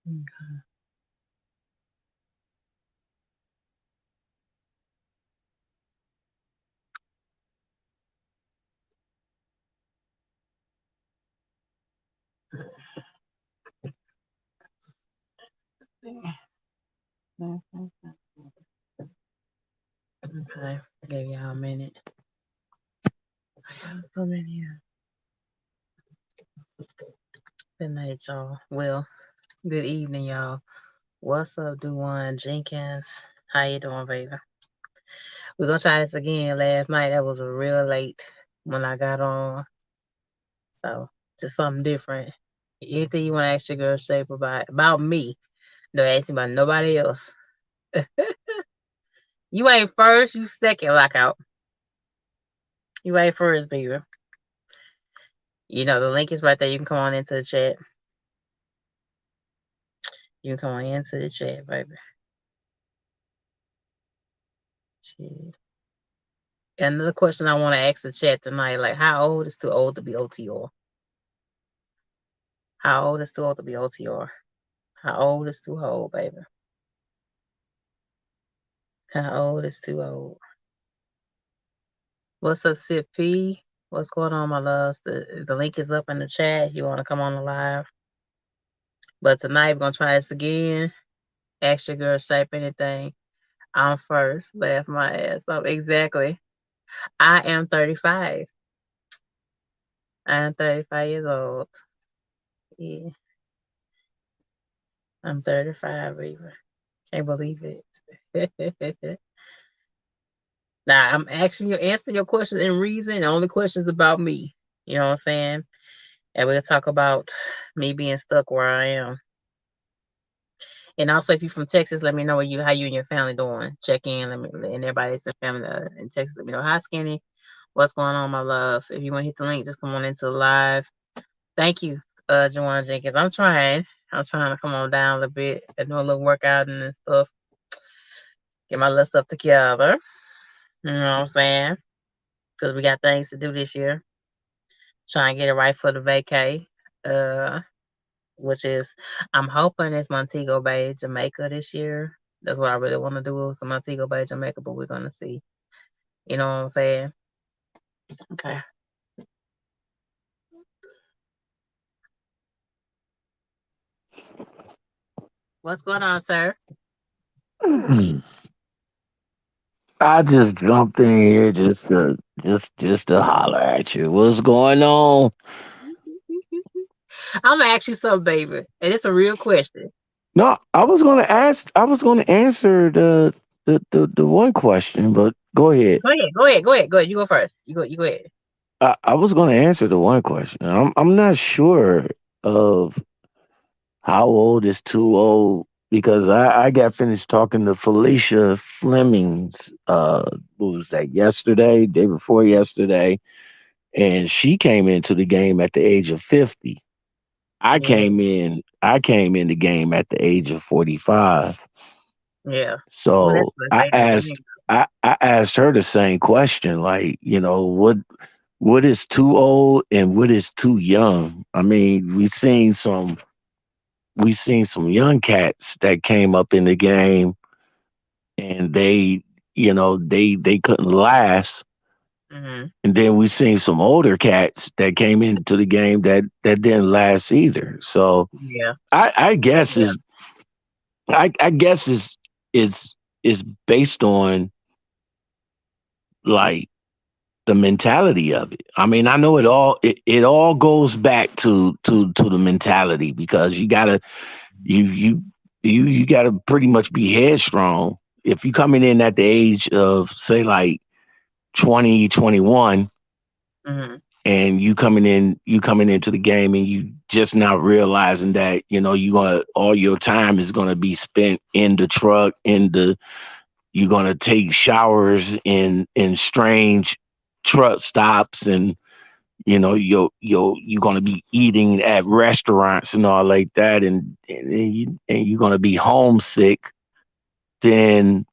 Okay, give y'all a minute. Come in here. Good night, y'all. Well, good evening, y'all. What's up, Duane Jenkins? How you doing, baby? We're gonna try this again. Last night that was real late when I got on, so just something different. Anything you want to ask your girl shape about me? Don't ask me about nobody else. You ain't first, you second. Lockout. You ain't first, baby. You know the link is right there. You can come on into the chat. You can come on into the chat, baby. Shit. Another question I want to ask the chat tonight: like, how old is too old to be OTR? How old is too old to be OTR? How old is too old, baby? How old is too old? What's up, Sip P? What's going on, my loves? The link is up in the chat. You want to come on the live? But tonight we're gonna try this again. Ask your girl shape anything. I'm first. Laugh my ass off. Exactly. I am 35. I am 35 years old. Yeah, I'm 35, baby. Can't believe it. Now I'm asking you, answering your questions in reason. The only questions about me. You know what I'm saying? And we'll talk about me being stuck where I am. And also, if you're from Texas, let me know how you and your family doing. Check in. Let me and everybody that's in family in Texas. Let me know. Hi, Skinny. What's going on, my love? If you want to hit the link, just come on into the live. Thank you, Juwan Jenkins. I'm trying. I'm trying to come on down a little bit and do a little workout and stuff. Get my little stuff together. You know what I'm saying? Because we got things to do this year. Trying to get it right for the vacay. Which is I'm hoping it's Montego Bay, Jamaica this year. That's what I really want to do, some Montego Bay, Jamaica, but we're gonna see. You know what I'm saying? Okay. What's going on, sir? I just jumped in here just to holler at you. What's going on? I'm gonna ask you something, baby, and it's a real question. No, I was gonna answer the one question, but go ahead. Go ahead. You go first. You go ahead. I was gonna answer the one question. I'm not sure of how old is too old because I got finished talking to Felicia Flemings what was that yesterday, day before yesterday, and she came into the game at the age of 50. Yeah, I came in the game at the age of 45. yeah. Well, that's So what I say for me. I asked her the same question, like, what is too old and what is too young? I mean, we seen some young cats that came up in the game and they couldn't last. Hmm. And then we seen some older cats that came into the game that didn't last either. So Yeah, I guess yeah. I guess is based on like the mentality of it. I mean, I know it all goes back to the mentality because you you you gotta pretty much be headstrong. If you coming in at the age of say like 20, 21, Hmm. and you coming into the game and you just now realizing that, you gonna all your time is gonna be spent in the truck, you're gonna take showers in strange truck stops, and you're gonna be eating at restaurants and all like that, and you're gonna be homesick. Then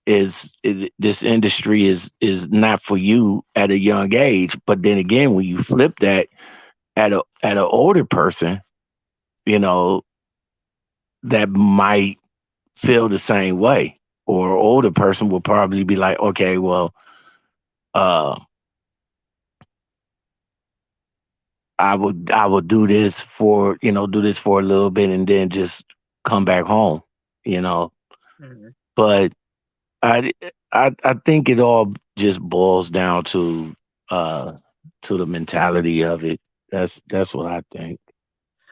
this industry is not for you at a young age. But then again, when you flip that at an older person, that might feel the same way. Or an older person will probably be like, okay, well, uh, I would do this for do this for a little bit and then just come back home, you know. Mhm. But I I think it all just boils down uh to the mentality of it. That's what I think.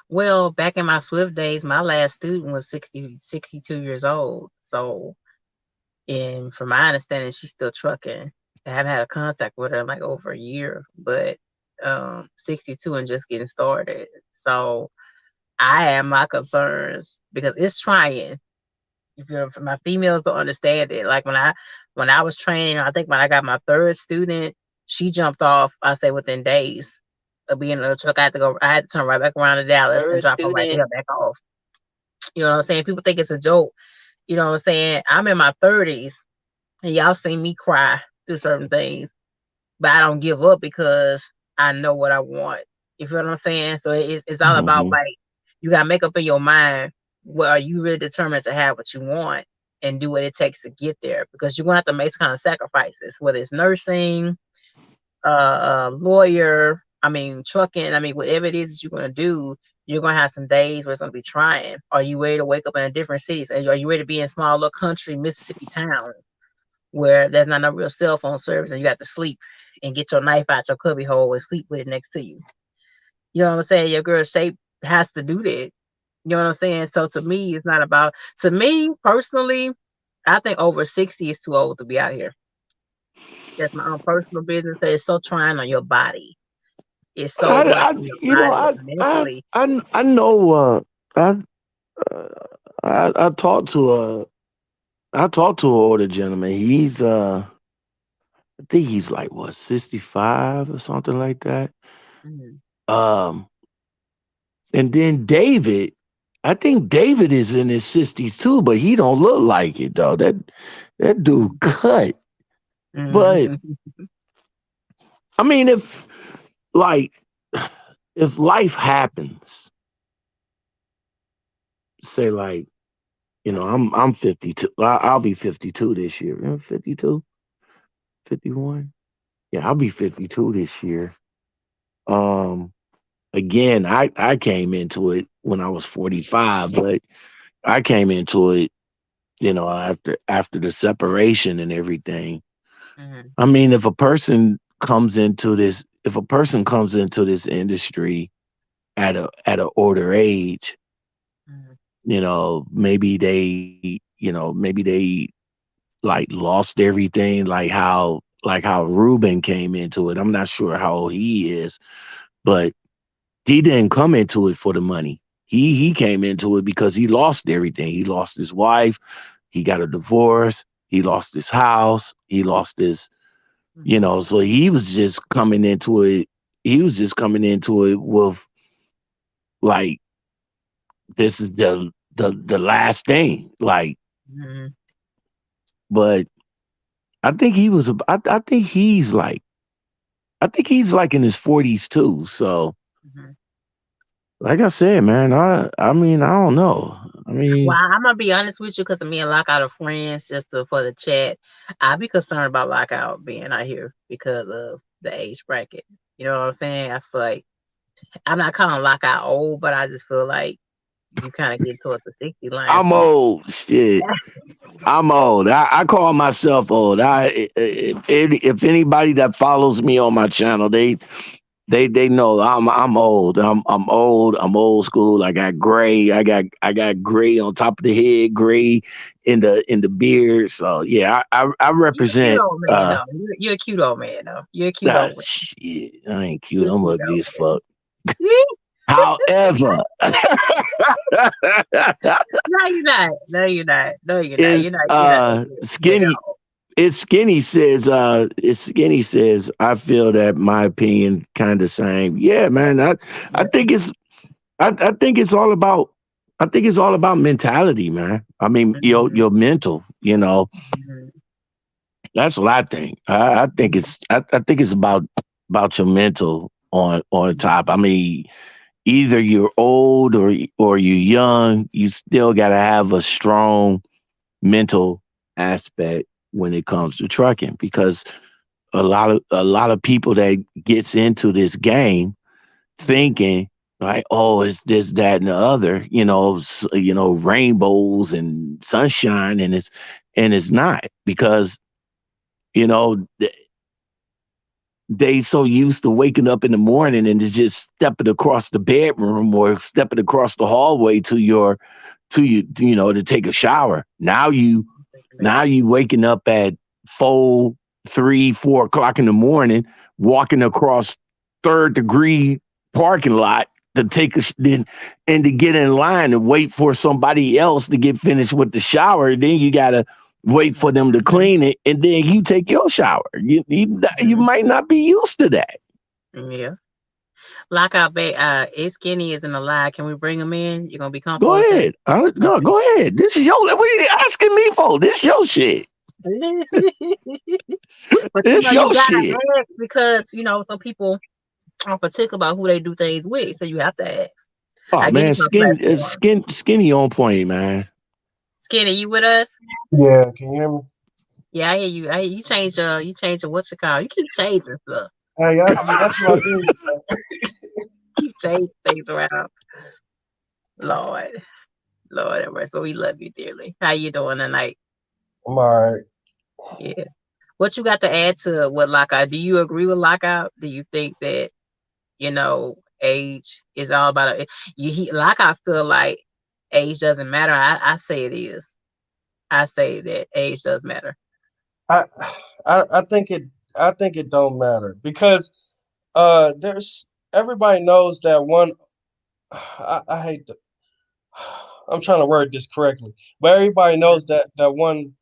Well, back in my Swift days, my last student was 62 years old. So, and from my understanding, she's still trucking. I haven't had a contact with her in like over a year, but 62 and just getting started. So I have my concerns because it's trying. If you're my females don't understand it. Like when I was training, I think when I got my third student, she jumped off, I say within days of being in the truck. I had to turn right back around to Dallas and Third drop her right student. there back off. You know what I'm saying? People think it's a joke. You know what I'm saying? I'm in my 30s and y'all seen me cry through certain things, but I don't give up because I know what I want. You feel what I'm saying? So it's all about Hmm. like you gotta make up in your mind what are you really determined to have what you want and do what it takes to get there because you're gonna have to make some kind of sacrifices, whether it's nursing, lawyer, I mean trucking, I mean whatever it is that you're gonna do, you're gonna have some days where it's gonna be trying. Are you ready to wake up in a different city? Are you ready to be in small little country Mississippi town where there's not no real cell phone service and you got to sleep and get your knife out your cubby hole and sleep with it next to you? You know what I'm saying? Your girl shape has to do that. You know what I'm saying? So to me, it's not about to me personally, I think over 60 is too old to be out here. That's my own personal business. 'Cause it's so trying on your body. It's so much I on your you know body I mentally. I know I uh, I talked to an older gentleman. I think he's like what 65 or something like that. Mhm, Um and then I think David is in his 60s too, but he don't look like it though. That dude mhm, cut. But mhm, I mean if like if life happens, say like, I'm 52. I'll be 52 this year. 52, 51. Yeah, I'll be 52 this year. Um Again, I came into it when I was 45, but I came into it, after the separation and everything. mhm, I mean, if a person comes into this industry at a older age, mhm, maybe they like lost everything, like how Ruben came into it. I'm not sure how old he is, but he didn't come into it for the money. He came into it because he lost everything. He lost his wife, he got a divorce, he lost his house, he lost his, mhm, so he was just coming into it. He was just coming into it with like, this is the last thing. Like, mhm, but I think I think he's like in his 40s too. So, mhm. like I said, man, I mean, I don't know. I Well, mean, I'm gonna be honest with you because me and Lockout are friends for the chat. I be concerned about Lockout being out here because of the age bracket. You know what I'm saying? I feel like I'm not calling Lockout old, but I just feel like you kind of get towards the 60 line I'm for me. old. Shit. I'm old. I call myself old. If anybody that follows me on my channel, they know I'm old. I'm old. I'm old school. I got gray. I got gray on top of the head, gray in the beard. So yeah, I You're a cute represent. old man, though. You're a cute old man, though. You're a cute old man. Shit, I ain't cute. You're a I'm cute ugly old as fuck. man. However, No, you're not. No, you're not. No, you're not. it You're not ugly at skinny all. It's skinny says, I feel that my opinion kind of same. Yeah, man. I Yeah. think it's I think it's all about mentality, man. I mean, Mhm, your mental, mhm, that's what I think. I think mhm, it's I think it's about your mental on mhm, top. I mean, either you're old or you're young, you still got to have a strong mental aspect when it comes to trucking because a lot of people that gets into this game Mhm. thinking like, oh, it's this, that, and the other, rainbows and sunshine, and it's not because you know they so used to waking up in the morning and just stepping across the bedroom or stepping across the hallway to take a shower. Now you waking up at 4 3 4 o'clock in the morning, walking across third degree parking lot to take and to get in line and wait for somebody else to get finished with the shower. Then you gotta wait for them to Mhm. clean it, and then you take your shower. You Mhm. might not be used to that. Yeah. Lockout Bay, is Skinny is in the lie. Can we bring him in? You gonna be comfortable Go with that? ahead. No, Okay. go ahead. This is your. What are you asking me for? This your shit. But This you your gotta shit. ask because some people are particular about who they do things with, so you have to ask. Oh I give you man, my platform. skinny on point, man. Skinny, you with us? Yeah, can you hear me? Yeah, I hear you. You change your what you call. You keep changing stuff. Hey, that's what I do. Keep changing things around. Lord, Lord have mercy. But we love you dearly. How you doing tonight? I'm all right. Yeah. What you got to add to what lockout? Do you agree with lockout? Do you think that age is all about lockout feel like age doesn't matter? I say it is. I say that age does matter. I, I think it don't matter because there's everybody knows that one. I hate to. I'm trying to word this correctly, but everybody knows that one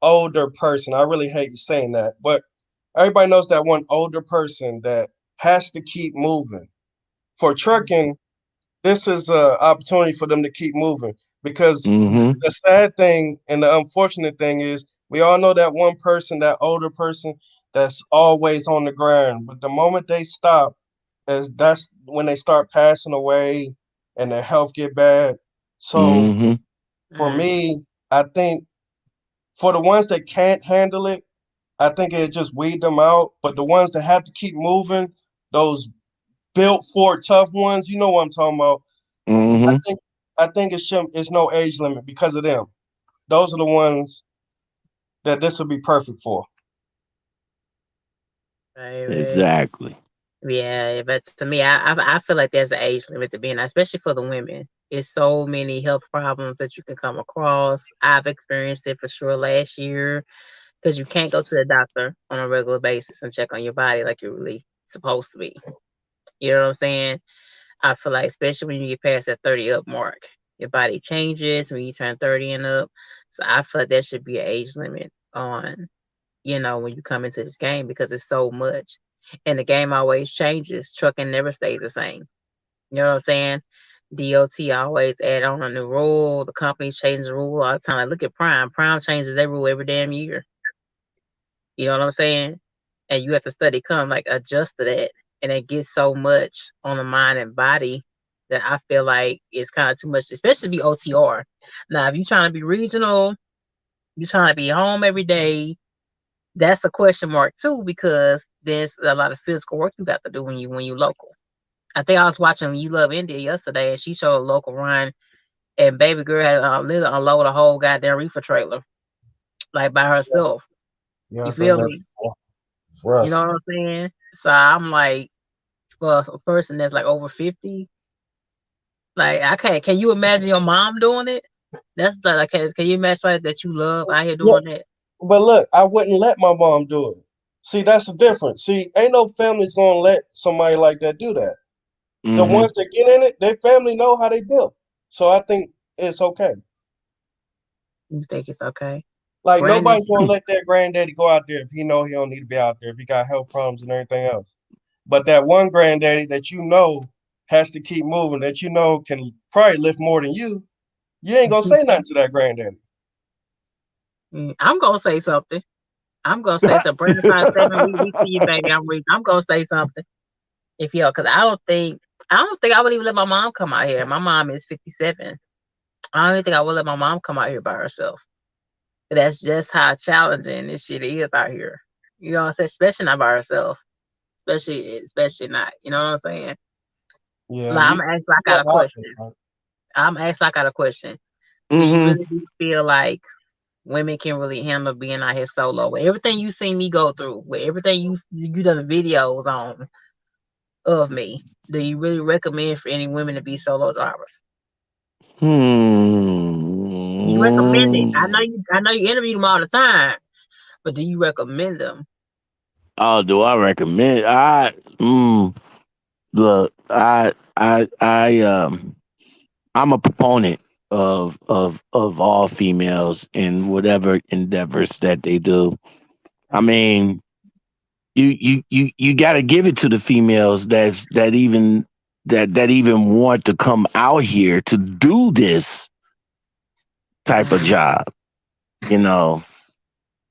older person. I really hate saying that, but everybody knows that one older person that has to keep moving. For trucking, this is an opportunity for them to keep moving because Mm-hmm. the sad thing and the unfortunate thing is we all know that one person, that older person that's always on the ground, but the moment they stop, that's when they start passing away and their health get bad. So Mm-hmm. for Mm, me, I think for the ones that can't handle it, I think it just weed them out. But the ones that have to keep moving, those built for tough ones, you know what I'm talking about. I Mm-hmm. think I think it's no age limit because of them. Those are the ones that this would be perfect for. baby. Exactly. Yeah, but to me, I feel like there's an age limit to being, especially for the women. It's so many health problems that you can come across. I've experienced it for sure last year because you can't go to the doctor on a regular basis and check on your body like you're really supposed to be. You know what I'm saying? I feel like, especially when you get past that 30 up mark, your body changes when you turn 30 and up. So I feel like there should be an age limit on, when you come into this game because it's so much. And the game always changes. Trucking never stays the same. You know what I'm saying? DOT always add on a new rule. The companies change the rule all the time. Like, look at Prime. Prime changes their rule every damn year. You know what I'm saying? And you have to study come like adjust to that. And it gets so much on the mind and body that I feel like it's kind of too much, especially to be OTR. Now, if you're trying to be regional, you're trying to be home every day, that's a question mark too, because there's a lot of physical work you got to do when you local. I think I was watching You Love India yesterday, and she showed a local run, and baby girl had literally unload a whole goddamn reefer trailer like by herself. Yeah, You I've done feel that me? before. It's You rough. know what I'm saying? So I'm like, for a person that's like over 50, like I can't. Can you imagine your mom doing it? That's like, can you imagine somebody that you love out here Yeah, doing that? but look, I wouldn't let my mom do it. See, that's the difference. See, ain't no family's gonna let somebody like that do that. The Mm-hmm. ones that get in it, their family know how they built. So I think it's okay. You think it's okay? Like Brandon, nobody's gonna let that granddaddy go out there if he know he don't need to be out there if he got health problems and everything else. But that one granddaddy that you know has to keep moving, that you know can probably lift more than you ain't gonna say nothing to that granddaddy. I'm gonna say something. I'm gonna say something. Brandon 57, we see you, baby. I'm gonna say something. If you, because I don't think. I don't think I would even let my mom come out here. My mom is 57. I don't even think I would let my mom come out here by herself. But that's just how challenging this shit is out here. You know what I'm saying? Especially not by herself. Especially not. You know what I'm saying? Yeah, Like I'm asking like I got a what question. happened? Bro? I'm asking like I got a question. Do you Mm-hmm. really do feel like women can really handle being out here solo? With everything you seen me go through, with everything you done videos on of me, do you really recommend for any women to be solo drivers? Do you recommend it? Hmm. I know you interview them all the time, but do you recommend them? Oh, do I recommend? Look, I'm a proponent of all females in whatever endeavors that they do. I Mm-hmm. mean, you got to give it to the females that even want to come out here to do this type of Mm-hmm. job. You know,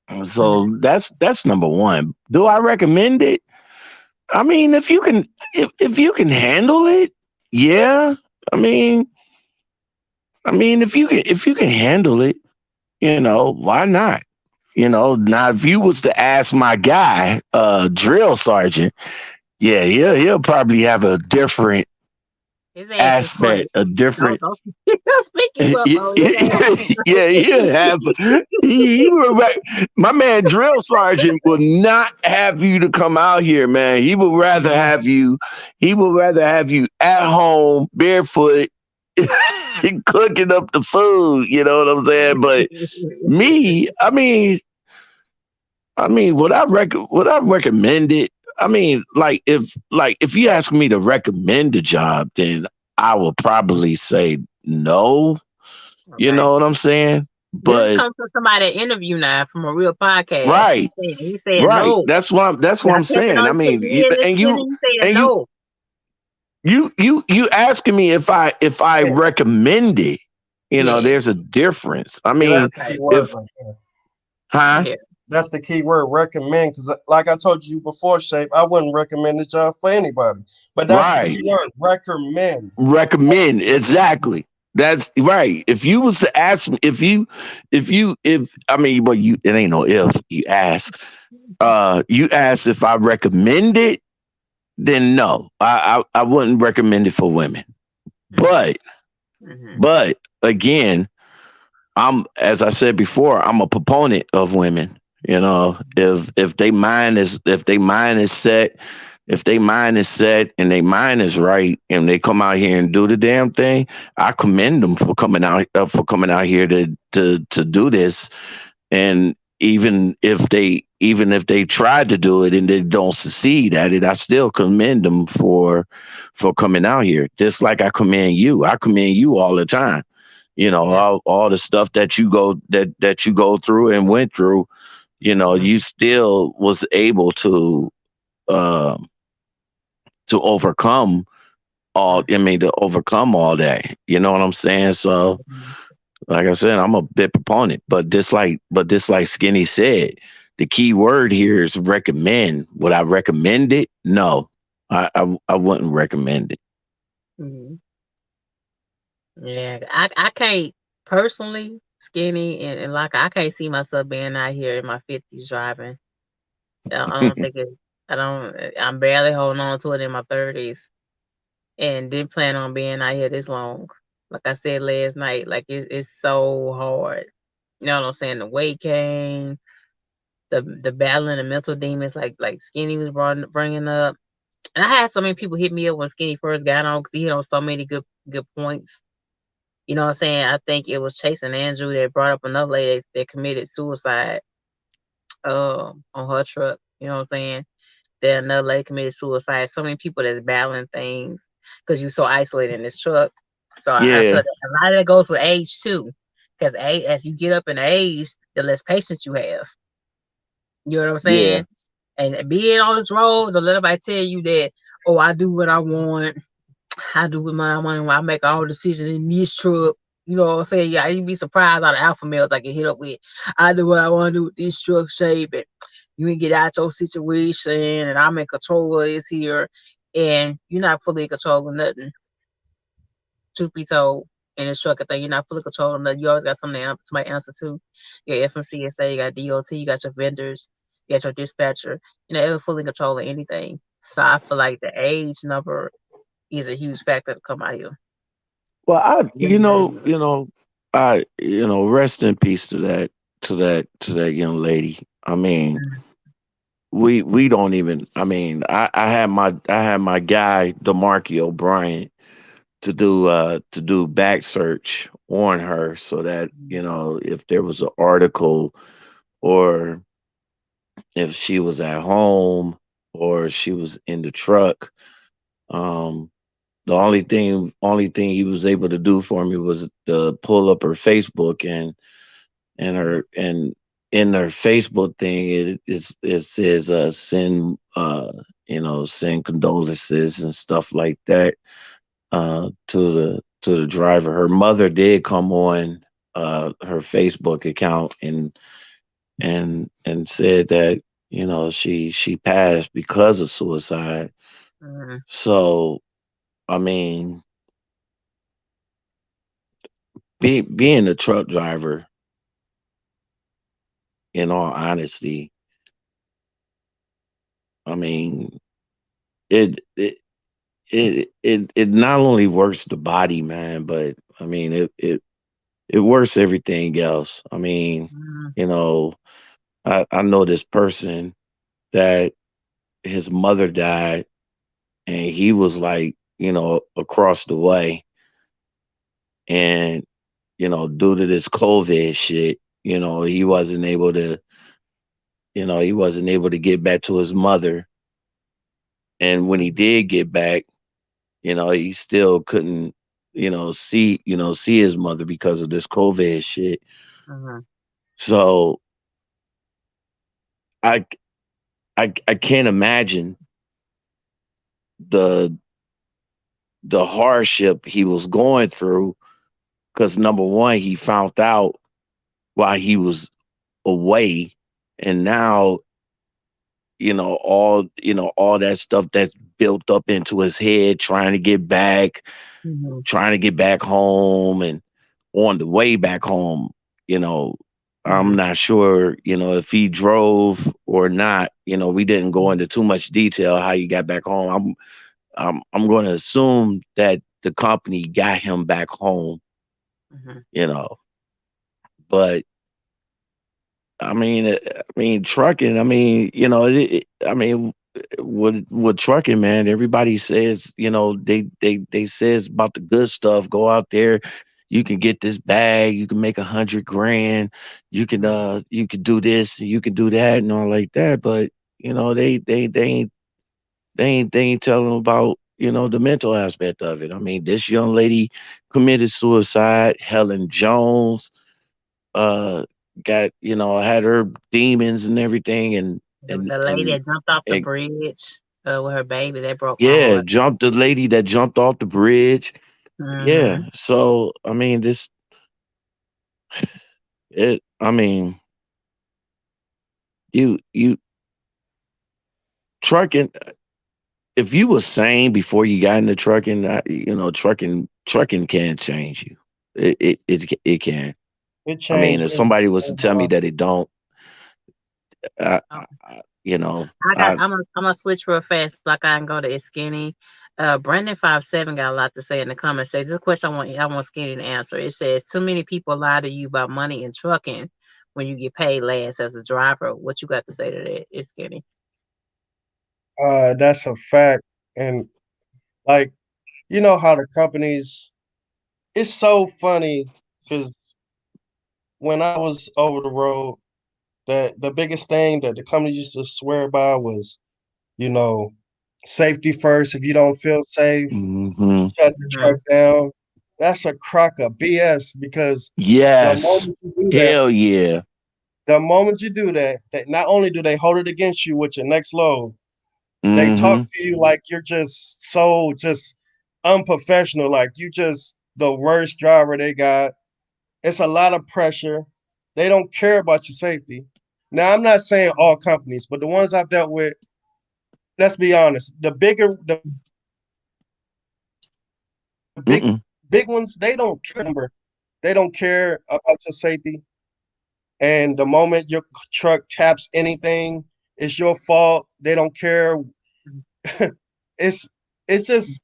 Mm-hmm. so that's number one. Do I recommend it? I mean, if you can handle it, yeah. I mean, if you can handle it, why not? Now if you was to ask my guy, drill sergeant, yeah, he'll probably have a different His ass is crazy. aspect, a different. Don't speak you up, oh his ass. Yeah, he'll have. He would. My man, drill sergeant, will not have you to come out here, man. He would rather have you. He would rather have you at home, barefoot, cooking up the food. You know what I'm saying? But me, would I recommend it? I mean, if you ask me to recommend a job, then I will probably say no. You Okay. know what I'm saying? This is But coming from somebody that interview now from a real podcast. right, He said right. no. That's what Y'all I'm catching saying. on I mean, you hear this you skinny? He said and no. you asking me if I Yeah, recommend it. Yes. There's a difference. I yeah, that's mean, the key Okay. word if right there. huh? Yeah. That's the key word, recommend. Because, like I told you before, Shape, I wouldn't recommend this job for anybody. But that's the Right. key word, recommend. Recommend exactly. That's right. If you was to ask me, if I mean, but you it ain't no if you ask. You ask if I recommend it, then no, I wouldn't recommend it for women. Mm-hmm. But Mm-hmm. but again, as I said before, I'm a proponent of women. If they mind is set, if they mind is set and they mind is right, and they come out here and do the damn thing, I commend them for coming out here to do this. And even if they tried to do it and they don't succeed at it, I still commend them for coming out here. Just like I commend you. I commend you all the time. Yeah. All the stuff that you go through and went through, Mm-hmm. you still was able um to overcome to overcome all that. You know what I'm saying? So Mm-hmm. like I said, I'm a big proponent, but this like Skinny said, the key word here is recommend. Would I recommend it? No, I wouldn't recommend it. Mm-hmm. Yeah. I can't personally skinny and like I can't see myself being out here in my 50s driving. I don't think it. I don't. I'm barely holding on to it in my 30s, and didn't plan on being out here this long. Like I said last night, like it's so hard. You know what I'm saying? The weight gain, the battling the mental demons, like Skinny was bringing up. And I had so many people hit me up when Skinny first got on because he hit on so many good points. You know what I'm saying? I think it was Chase and Andrew that brought up another lady that committed suicide on her truck. You know what I'm saying? That another lady committed suicide. So many people that's battling things because you're so isolated in this truck. So I Yeah, said a lot of that goes with age too. Because as you get up in age, the less patience you have. You know what I'm yeah, saying? And being on this road, don't let nobody tell you that, oh, I do what I want. I do what I want. I make all decisions in this truck. You know what I'm saying? Yeah, you'd be surprised all the alpha males I get hit up with. I do what I want to do with this truck shape. And you can get out your situation, and I'm in control of this here. and you're not fully in control of nothing. Truth be told, in this trucking thing, you're not fully controlling nothing. You always got somebody answer to. Your FMCSA, you got DOT, you got your vendors, you got your dispatcher. You're not ever fully controlling anything. So I feel like the age number is a huge factor to come out here. Well, I, Yeah. rest in peace to that young lady. I mean, Mhm. we don't even. I mean, I had my guy Demarcus Bryant to do back search on her so that if there was an article or if she was at home or she was in the truck. um the only thing he was able to do for me was to pull up her Facebook, and Mhm. her and in her Facebook thing it says send condolences and stuff like that to the driver. Her mother did come on her Facebook account and said that she passed because of suicide. Mhm. So I mean, being a truck driver, in all honesty, I mean, it it it not only works the body, man, but I mean it works everything else. I mean, Mhm. you know, I know this person that his mother died, and he was like, across the way, and due to this COVID shit, he wasn't able to get back to his mother, and when he did get back, he still couldn't, see his mother because of this COVID shit. Mhm. So I I can't imagine the the hardship he was going through, because number one, he found out while he was away, and now all that stuff that's built up into his head, Mhm. trying to get back home, and on the way back home, you know I'm Mhm. not sure if he drove or not. We didn't go into too much detail how he got back home. I'm going to assume that the company got him back home, Mhm. you know but trucking. With trucking, man, everybody says, they says about the good stuff. Go out there, you can get this bag, you can make 100 grand, Mhm. you can do this, you can do that, and all like that. But they ain't telling them about the mental aspect of it. I mean, this young lady committed suicide. Helen Jones uh got had her demons and everything, and The, and the lady and, that jumped off the and bridge with her baby, that broke my yeah, heart. jumped the lady that jumped off the bridge. Yeah, Mhm. so I mean, this it I mean, you trucking. If you were sane before you got into trucking, trucking can change you. It can. It I mean, changed if me. somebody was to tell me that it don't, I, Oh, I, I you know, I got. I I'm gonna switch real fast, like I can go to It's Skinny. Brandon 57 got a lot to say in the comments. Says this question I want Skinny to answer. It says too many people lie to you about money in trucking when you get paid last as a driver. What you got to say to that? It's Skinny. That's a fact. And like, you know how the companies, it's so funny because when I was over the road, that the biggest thing that the company used to swear by was, you know, safety first. If you don't feel safe, hmm shut the truck Mhm. down. That's a crock of BS because the yes, moment you do that, hell yeah. that not only do they hold it against you with your next load, they talk hmm to you like you're just unprofessional, like you just the worst driver they got. It's a lot of pressure. They don't care about your safety. Now, I'm not saying all companies, but the ones I've dealt with, let's be honest. The Mm-mm. big ones, they don't care. They don't care about your safety. And the moment your truck taps anything, it's your fault. They don't care. it's it's just,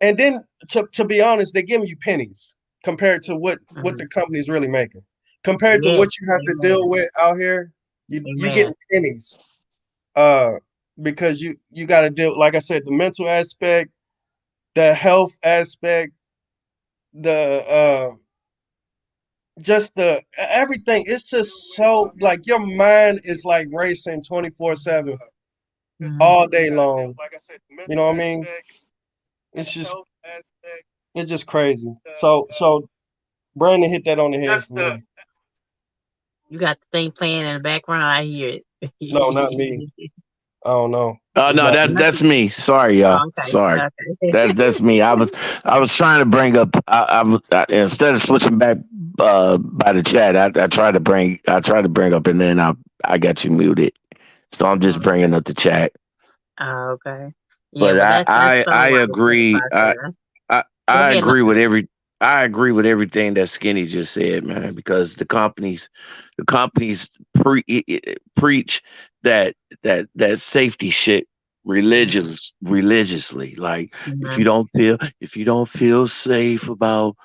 and then to be honest, they're giving you pennies compared to what Mhm. the company's really making. Compared to Yes, what you have to deal amen, with out here, you amen. getting pennies. Uh because you gotta deal, like I said, the mental aspect, the health aspect, the just the everything. It's just so like your mind is like racing 24/7 Mhm. all day long. You know what I mean? It's just it's just crazy. So Brandon hit that on the head for me. You got the thing playing in the background. I hear No, not me. it. I don't know. It's No, not that me. that's me. Sorry, y'all. Oh, okay, Sorry. okay. That's me. I was trying to bring up. Instead of switching back by the chat, I tried to bring up, and then I got you muted. So I'm just bringing Okay. up the chat. Oh, okay. Yeah, But but that's I something I was thinking agree. about saying. I Go I ahead, agree Lawrence. with I agree with everything that Skinny just said, man. Because the companies preach that that safety shit Mhm, religiously. Like mhm, if you don't feel safe about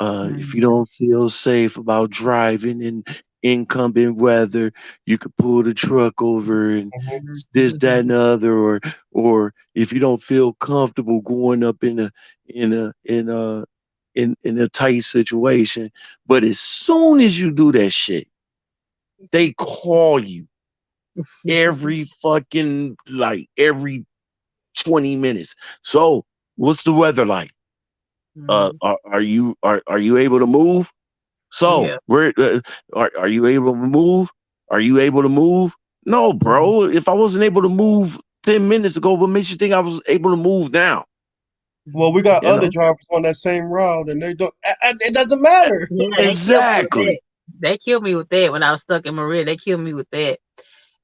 if you mhm, don't feel safe about driving in inclement weather, you could pull the truck over and Mhm. mhm, this, that, mhm, and the other. Or if you don't feel comfortable going up in a in a in a tight situation, but as soon as you do that shit, they call you every fucking like every 20 minutes. So, what's the weather like? mhm. Are you able to move? So, Yeah. where are you able to move? Are you able to move? No, Mhm, bro. If I wasn't able to move 10 minutes ago, what makes you think I was able to move now? Well, mhm. we got You other know drivers on that same route, and they don't. It doesn't matter. Yeah, they killed me with that. exactly. They killed me with that when I was stuck in Maria. They killed me with that.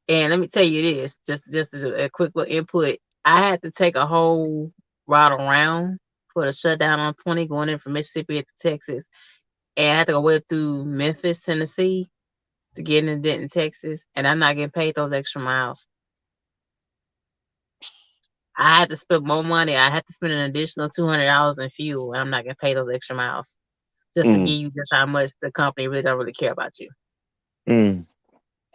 And let me tell you this, just as a quick little input. I had to take a whole route around for the shutdown on 20 going in from Mississippi to Texas. And I had to go way through Memphis, Tennessee to get into Denton, Texas. And I'm not getting paid those extra miles. I had to spend more money. I had to spend an additional $200 in fuel, and I'm not gonna pay those extra miles just to Mm, give you just how much the company really don't really care about you. mm.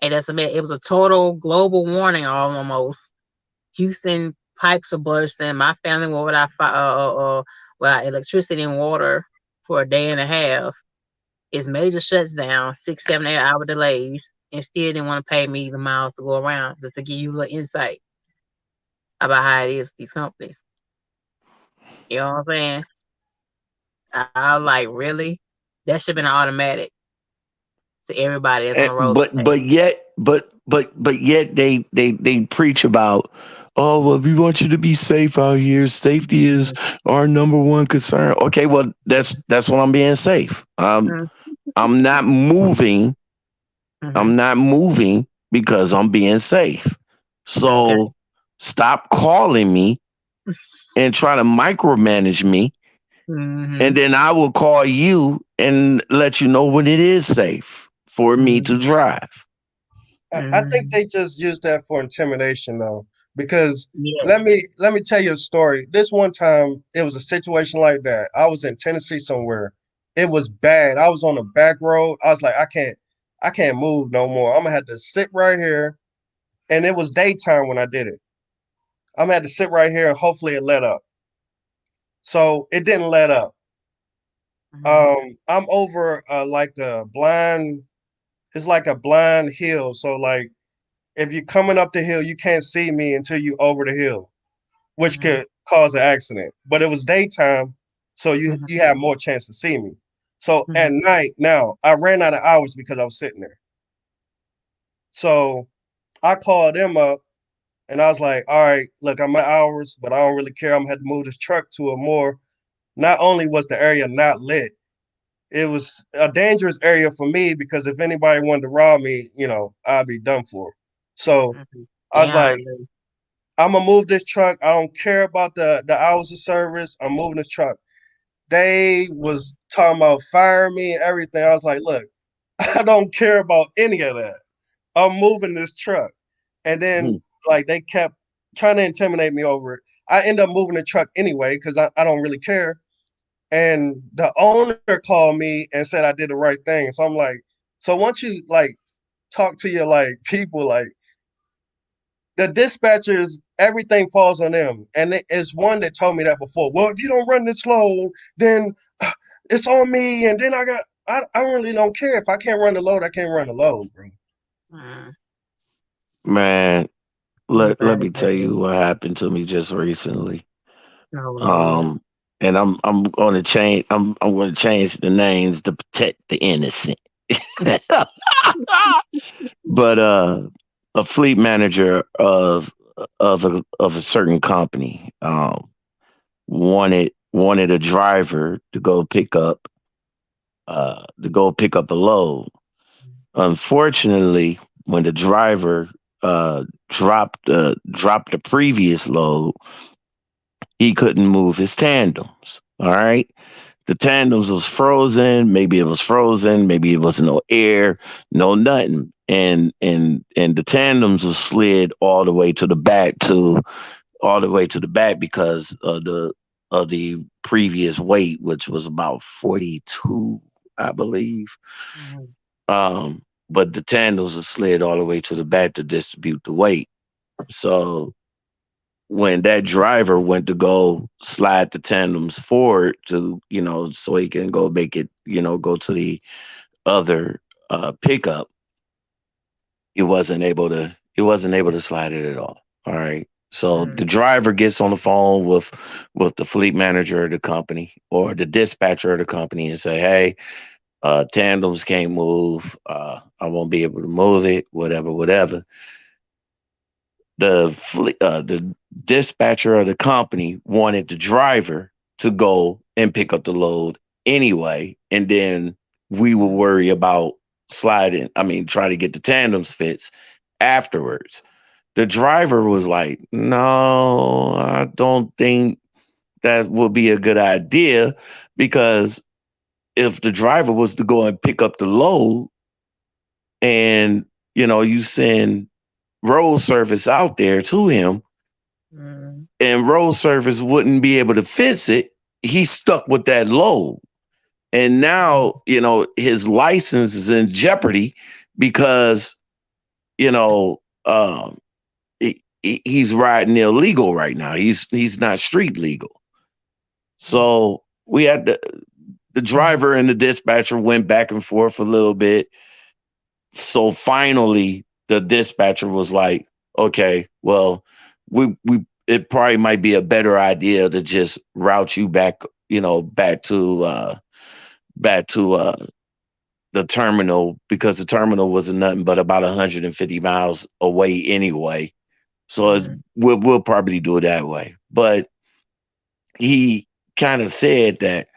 And that's a it was a total global warning almost. Houston pipes are bursting. My family were without electricity and water for a day and a half. It's major shuts down, 6, 7, 8 hour delays, and still didn't want to pay me the miles to go around just to give you a little insight about how it is with these companies. You know what I'm saying? I was like, really? That should have been automatic to everybody that's on the road today. But yet they preach about, oh well, we want you to be safe out here. Safety is Mhm, our number one concern. Okay, well that's what I'm being safe. mhm, I'm not moving. mhm. I'm not moving because I'm being safe. Okay. So stop calling me and try to micromanage me, and Mhm, then I will call you and let you know when it is safe for me to mhm, drive. I think mhm. they just use that for intimidation, though. Because let Yes. me let me tell you a story. This one time, it was a situation like that. I was in Tennessee somewhere. It was bad. I was on the back road. I was like, I can't move no more. I'm gonna have to sit right here. And it was daytime when I did it. I'm gonna have to sit right here and hopefully it let up. So it didn't let up. Mhm, I'm over like a blind. It's like a blind hill. So like if you're coming up the hill, you can't see me until you over the hill, which mhm, could cause an accident. But it was daytime, so mhm, you have more chance to see me. So at mhm, night, now I ran out of hours because I was sitting there. So I called them up and I was like, all right, look, I'm at hours, but I don't really care. I'm gonna have to move this truck to a more. Not only was the area not lit, it was a dangerous area for me because if anybody wanted to rob me, I'd be done for. So mhm. I was Damn, like, really. I'm gonna move this truck. I don't care about the hours of service. I'm moving this truck. They was talking about firing me and everything. I was like, look, I don't care about any of that. I'm moving this truck. And then Hmm. like they kept trying to intimidate me over it. I end up moving the truck anyway because I don't really care. And the owner called me and said I did the right thing. So I'm like, so once you like talk to your like people, like the dispatchers, everything falls on them. And it's one that told me that before. Well, if you don't run this load, then it's on me. And then I really don't care. If I can't run the load, I can't run the load, bro. Mm. Man, let Anybody me tell better? you what happened to me just recently. Oh Lord. Um, and I'm going to change. I'm going to change the names to protect the innocent. But a fleet manager of a certain company wanted a driver to go pick up a load. Unfortunately, when the driver dropped the previous load, he couldn't move his tandems. All right. The tandems was frozen. Maybe it was frozen. Maybe it was no air, no nothing. And the tandems was slid all the way to the back because of the previous weight, which was about 42, I believe. Mhm. But the tandems were slid all the way to the back to distribute the weight. So when that driver went to go slide the tandems forward to, so he can go make it, go to the other pickup, he wasn't able to slide it at all. All right. So the Mm. driver gets on the phone with the fleet manager of the company or the dispatcher of the company and say, hey, tandems can't move. I won't be able to move it, whatever. The dispatcher of the company wanted the driver to go and pick up the load anyway, and then we will Mm. worry about sliding. I mean, try to get the tandems fixed afterwards. The driver was like, "No, I don't think that would be a good idea because if the driver was to go and pick up the load, and you send road service out there to him." Mm. And road service wouldn't be able to fix it, he's stuck with that load. And Mm. now, his license is in jeopardy because, you know, um, he's riding illegal right now. He's not street legal. So we had the Mm. driver and the dispatcher went back and forth a little bit. So finally, the dispatcher was like, "Okay, well, we it probably might be a better idea to just route you back, back to the terminal because the terminal wasn't nothing but about 150 miles away anyway. So Mm. we'll probably do it that way." But he kind of said that,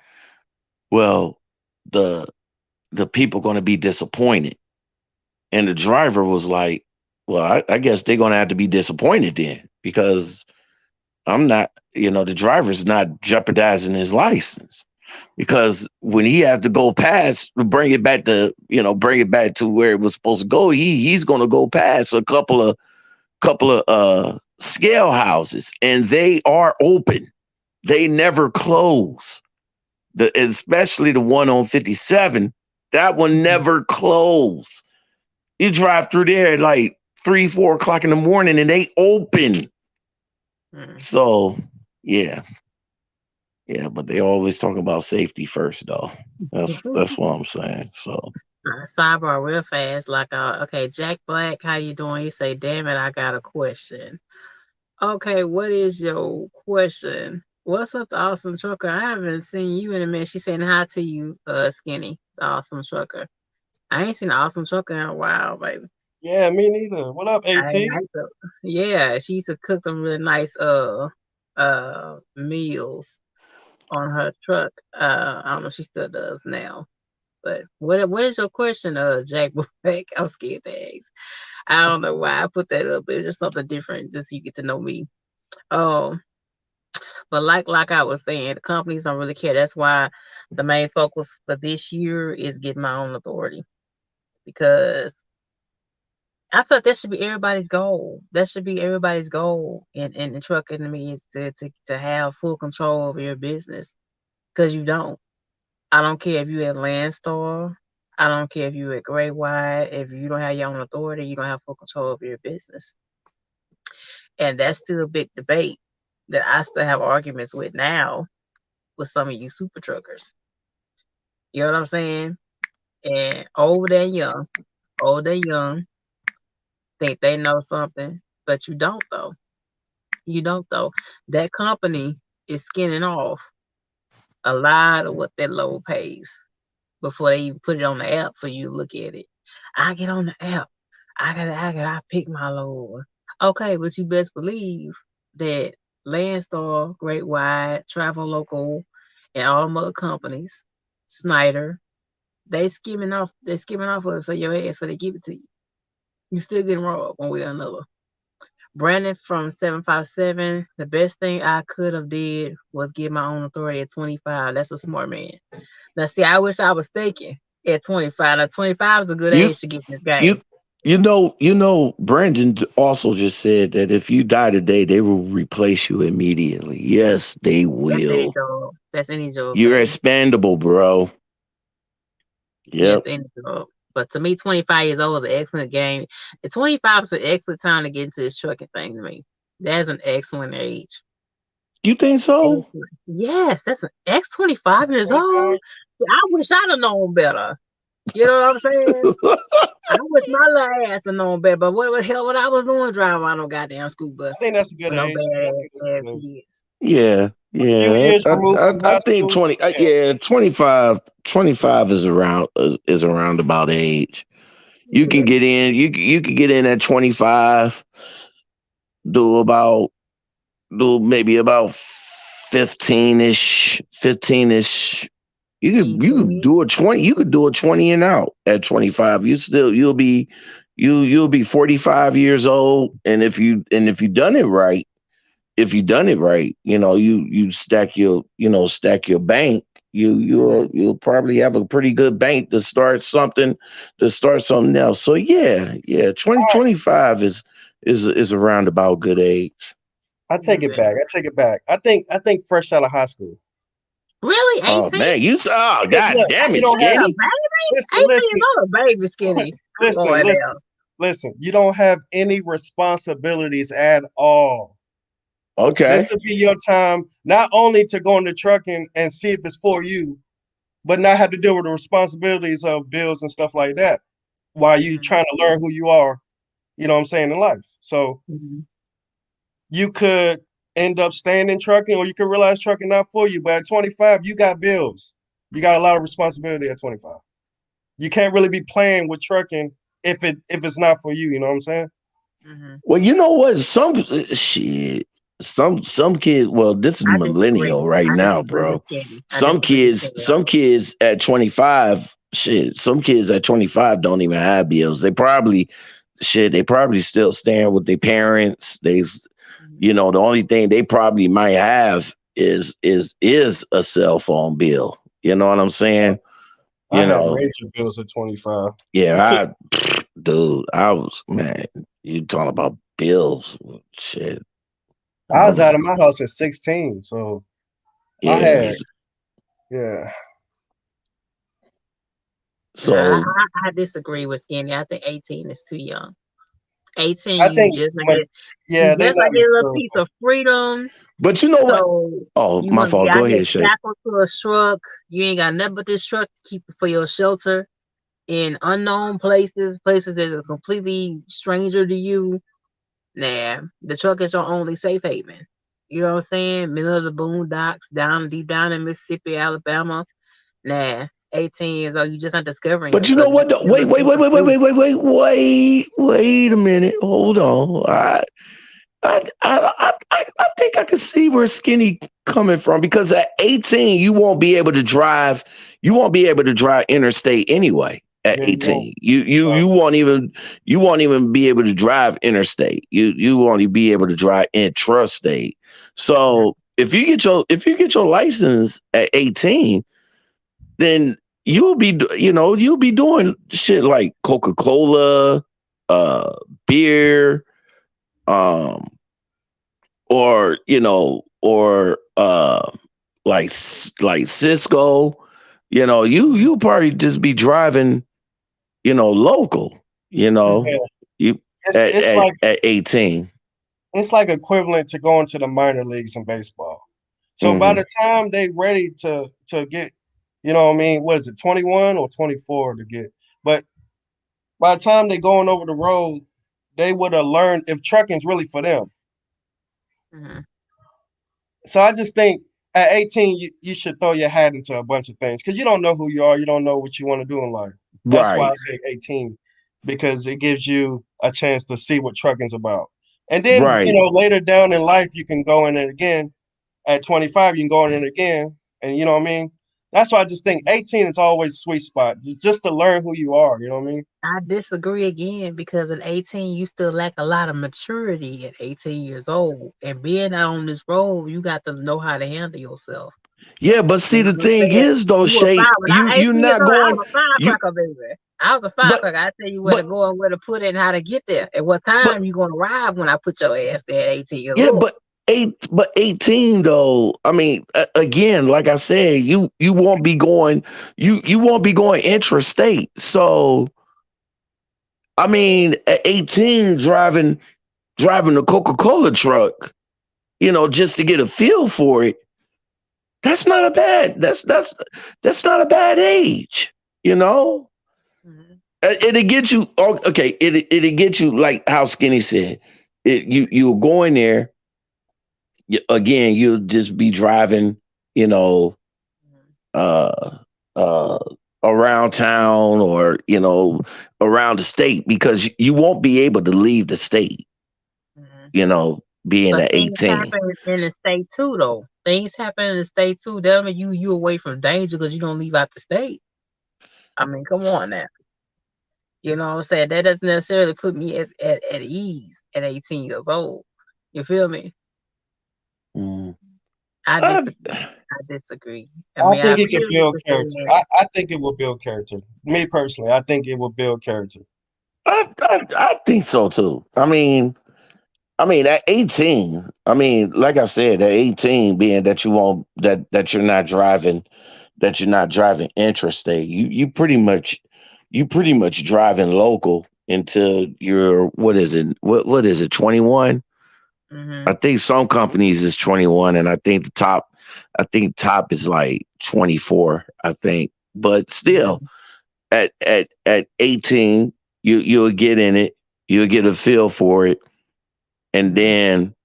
well, the the people going to be disappointed. And the driver was like, well, I guess they're going to have to be disappointed then because I'm not, the driver's not jeopardizing his license. Because when he had to go past, bring it back to where it was supposed to go, he's going to go past a couple of scale houses, and they are open. They never close. Especially the one on 57, that one Mm. never closed. You drive through there at like 3, 4 o'clock in the morning and they open. Mm. So yeah, yeah, but they always talk about safety first though. That's what I'm saying. So Sidebar real fast, like okay, Jack Black, how you doing? You say, damn it, I got a question. Okay, what is your question? What's up, the awesome trucker? I haven't seen you in a minute. She's saying hi to you, Skinny, the awesome trucker. I ain't seen the awesome trucker in a while, baby. Yeah, me neither. What up, I AT? used to, yeah, she used to cook some really nice meals on her truck. I don't know if she still does now. But what is your question, Jack Black? I'm scared to ask. I don't know why I put that up. It's just something different, just so you get to know me. Oh, but like I was saying, the companies don't really care. That's why the main focus for this year is getting my own authority because I thought that should be everybody's goal. That should be everybody's goal in the truck industry is to have full control over your business because you don't. I don't care if you at Landstar. I don't care if you at Great White. If you don't have your own authority, you don't have full control over your business. And that's still a big debate that I still have arguments with now with some of you super truckers. You know what I'm saying? And old and young, think they know something, but you don't though. You don't though. That company is skinning off a lot of what that load pays before they even put it on the app for you to look at it. I get on the app. I pick my load. Okay, but you best believe that Landstar, Great Wide, Travel Local, and all them other companies, Snyder, they're skimming off of it for your ass for they give it to you. You still getting robbed one way or another. Brandon from 757, the best thing I could have did was get my own authority at 25. That's a smart man. Now, see, I wish I was thinking at 25. Now, 25 is a good You age to get in this game. you Brandon also just said that if you die today, they will replace you immediately. Yes, they That's any will. job. That's any job, You're baby. expandable, bro. Yes, Yep. any job. But to me, 25 years old is an excellent game. At 25 is an excellent time to get into this trucking thing to me. That's an excellent age. You think so? Excellent. Yes, that's an X 25 years 25. old. I wish I'd have known better. You know what I'm saying? I wish my little ass had known better. But what the hell, what I was doing driving around no goddamn school I bus think that's a good with no age. bad I ass, think that's a ass good age. kids. Yeah, A few yeah. years removed from I high think school. 20. Yeah. Yeah, 25. 25 is around about age. You can Yeah. get in. You can get in at 25. Do about do maybe about 15ish. 15ish. You could Mhm. do a 20. You could do a 20 and out at 25. You'll be 45 years old. And if you done it right, you stack your bank. Mhm. You'll probably have a pretty good bank to start something else. So yeah, All right. 2025 is a roundabout good age. I take it Okay. back. I take it back. I think fresh out of high school. Really? Oh 18? man, oh Because god look, damn you it, don't You have a Skinny. baby? listen, 18 years listen, old, a baby skinny. Come listen, on listen, now. listen. You don't have any responsibilities at all. This Okay. will be your time not only to go into trucking and see if it's for you, but not have to deal with the responsibilities of bills and stuff like that while you Mhm. trying to learn who you are, you know what I'm saying, in life. So Mhm. you could end up staying in trucking or you could realize trucking not for you. But at 25, you got bills. You got a lot of responsibility at 25. You can't really be playing with trucking if it's not for you, you know what I'm saying? Mhm. Well, you know what? Shit. Some kids. Well, this is I disagree. millennial right I now, disagree with bro. Kenny. I disagree with Kenny on Some kids at 25. Shit. Some kids at 25 don't even have bills. They probably still staying with their parents. that. Mhm. The only thing they probably might have is a cell phone bill. You know what I'm saying? I You had know, major bills at 25. yeah, dude, I was, man, you talking about bills. Shit. I I was out was, of my house at 16, so I yeah. had, yeah. Nah, So, I disagree with Skinny. I think 18 is too young. 18, I think when, you yeah, they just not like get a little mature. piece of freedom. but you know what? So Oh, you my want to be fault. out Go here ahead, Shay. shackled to a truck. You ain't got nothing but this truck to keep for your shelter in unknown places, places that are completely stranger to you. Nah, the truck is your only safe haven. You know what I'm saying? Middle of the boondocks, down deep down in Mississippi, Alabama. Nah, 18 years old, you just not discovering But you know yourself. You what? just get a Wait, little wait, piece wait, of wait, wait, fruit. wait, wait a minute. Hold on. I think I can see where Skinny coming from because at 18 you won't be able to drive. You won't be able to drive interstate anyway. at Yeah, you won't. 18. You won't even be able to drive interstate. You won't even be able to drive intrastate. Mhm. So if you get your license at 18, then you'll be doing shit like Coca-Cola, uh beer, um or like Cisco. Mhm. You probably just be driving, local, you know, Yeah, you at 18. it's like equivalent to going to the minor leagues in baseball. So by Hmm. the time they ready to get, you know what I mean, what is it, 21 or 24 to get? But by the time they going over the road, they would have learned if trucking's really for them. Mhm. So I just think at 18 you should throw your hat into a bunch of things because you don't know who you are, you don't know what you want to do in life. That's why I Right, say 18 because it gives you a chance to see what trucking's about. And then, right. later down in life you can go in it again. At 25 you can go in it again, and you know what I mean? That's why I just think 18 is always a sweet spot just to learn who you are, you know what I mean? I disagree again because at 18 you still lack a lot of maturity at 18 years old. And being out on this road, you got to know how to handle yourself. Yeah, but You see, know the what I'm thing saying? is, though, You were Shay, fire when I you 18 years not old, I going, was a you, firecracker, baby. I was a but, firecracker. I tell you where to but, go and where to put it and how to get there. And what but, time you gonna arrive when I put your ass there at 18 years yeah, old. but 18 though. I mean, again, like I said, you won't be going, you won't be going intrastate. So, I mean, at 18, driving a Coca Cola truck, just to get a feel for it, that's not a bad. That's not a bad age. You know, Mhm. it'll get you. Okay, it'll get you like how Skinny said. You'll go in there again. You'll just be driving. You know, uh, uh, around town or around the state because you won't be able to leave the state. Mhm. Being But at things 18. happen in the state too, though. Things happen in the state too. That don't mean you away from danger because you don't leave out the state. I mean, come on now. You know what I'm saying? That doesn't necessarily put me at ease at 18 years old. You feel me? Mm. I I, disagree. I disagree. I I mean, I think it feel could what build you're character. saying. I think it will build character. Me personally, I think it will build character. I think so too. I mean, at 18, like I said, at 18, being that you won't that you're not driving intrastate, you pretty much driving local until you're what is it, 21? I Mhm. think some companies is 21 and I think top is like 24, I think. But still Mhm. at 18, you'll get in it, you'll get a feel for it, and Mhm. then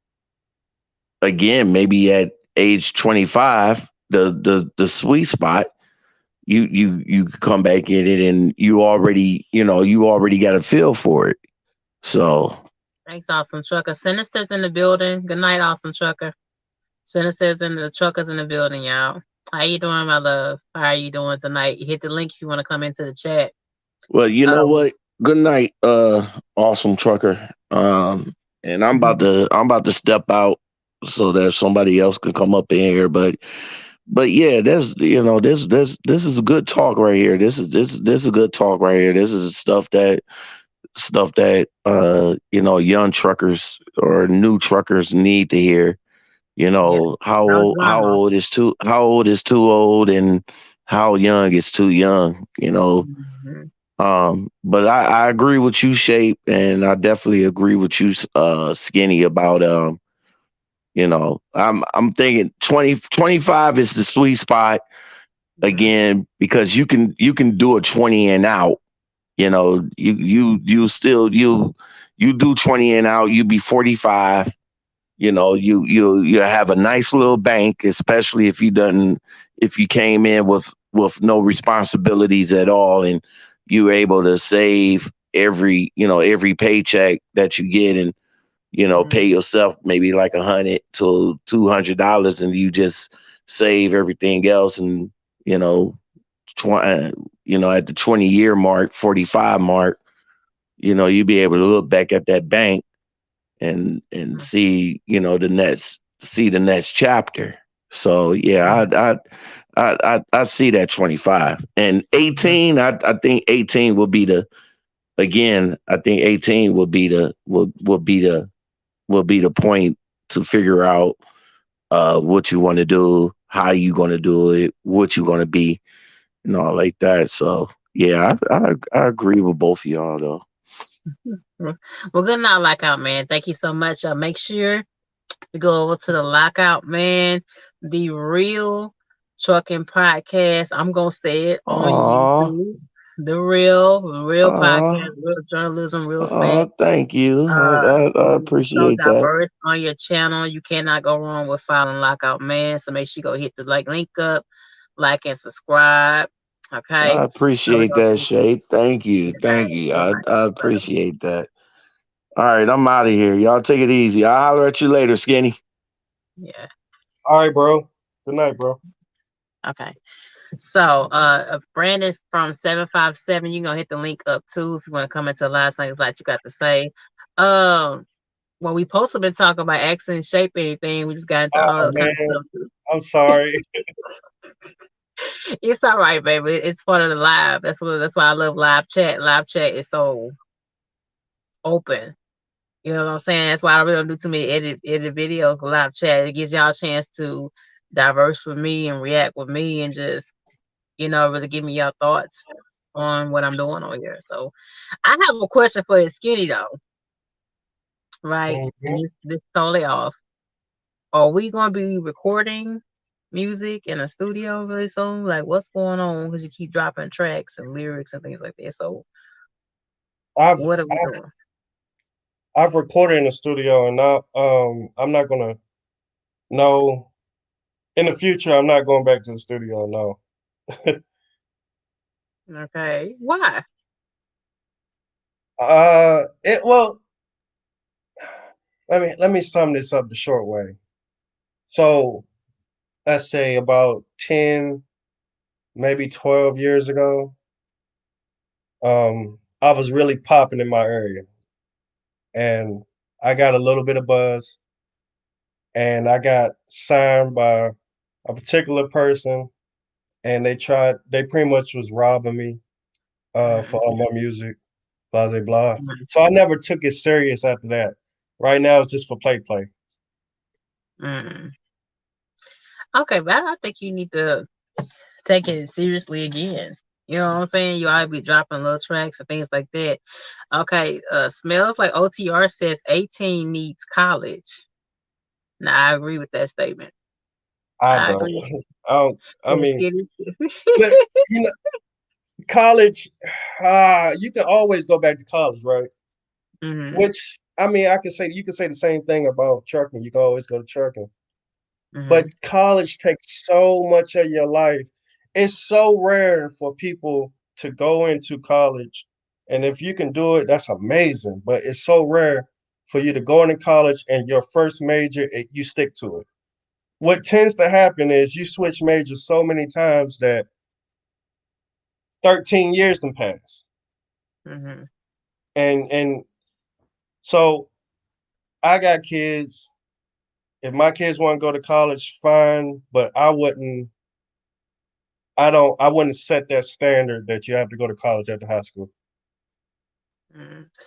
again, maybe at age 25, the sweet spot, you come back in it and you already got a feel for it. So, Thanks, awesome trucker. Sinister's in the building. Good night, awesome trucker. Sinister's in the truckers in the building, y'all. How you doing, my love? How are you doing tonight? Hit the link if you want to come into the chat. well, you know Um, what? Good night, awesome trucker. And I'm about to step out so that somebody else can come up in here. But yeah, this is a good talk right here. This is a good talk right here. This is stuff that young truckers or new truckers need to hear. yeah, How no old how drama. old is too old and how young is too young. Mhm. But I agree with you, Shape, and I definitely agree with you, Skinny, about I'm thinking 20 25 is the sweet spot Mhm. again because you can do a 20 and out. You still you do 20 and out, you be 45. You have a nice little bank, especially if you came in with no responsibilities at all, and you were able to save every paycheck that you get, and pay Mhm. yourself maybe like $100 to $200, and you just save everything else, and you know, at the 20-year mark, 45 mark, you be able to look back at that bank and see, the next chapter. So yeah, I see that 25 and 18. I think 18 will be the again. I think 18 will be the point to figure out what you want to do, how you going to do it, what you going to be, like that. So yeah, I agree with both of y'all though. Well, good night, Lockout Man. Thank you so much. Make sure you go over to the Lockout Man, the real trucking podcast. I'm gonna say it on Aw, YouTube. The real aw, podcast, real journalism, real aw, fact. thank you. I So appreciate that. diverse on your channel. You cannot go wrong with following Lockout Man. So make sure you go hit the link up, like and subscribe. Okay. I So we're appreciate gonna that, do Shay. Thank you. that. Thank you. All I right, brother. appreciate that. All right, I'm out of here. Y'all take it easy. I'll holler at you later, Skinny. Yeah. All right, bro. Good night, bro. Okay. So, Brandon from 757, you gonna hit the link up too if you want to come into the last things like you got to say. Um, well, we supposed to been talking about accent, shape, anything. We just got into Oh all kind of man, stuff too. I'm sorry. It's all right, baby. It's part of the live. That's why I love live chat. Live chat is so open. You know what I'm saying? That's why I really don't do too many edit videos. Live chat. It gives y'all a chance to diverse with me and react with me and just really give me your thoughts on what I'm doing on here. So I have a question for you, Skinny though, right? And Mhm. this totally off. Are we gonna be recording music in a studio really soon? Like what's going on? Because you keep dropping tracks and lyrics and things like that. So I've what are we I've doing? I've recorded in the studio, and now I'm not gonna no in the future. I'm not going back to the studio. No. Okay. Why? It well. Let me sum this up the short way. So let's say about 10, maybe 12 years ago, I was really popping in my area, and I got a little bit of buzz, and I got signed by a particular person, and they pretty much was robbing me for Mm, all my music, blah blah blah. mm, So I never took it serious after that. Right now, it's just for play. mm. Okay, but I think you need to take it seriously again. You know what I'm saying? You ought to be dropping little tracks and things like that. Okay, smells like OTR says 18 needs college. Now I agree with that statement. I I don't. agree. I don't. I Let's mean, get it. but you know, college. You can always go back to college, right? Mhm. Which I mean, I can say you can say the same thing about trucking. You can always go to trucking, but Mhm. college takes so much of your life. It's so rare for people to go into college, and if you can do it, that's amazing. But it's so rare for you to go into college and your first major, you stick to it. What tends to happen is you switch majors so many times that 13 years can pass, Mhm. and so I got kids. If my kids want to go to college, fine, but I wouldn't set that standard that you have to go to college after high school.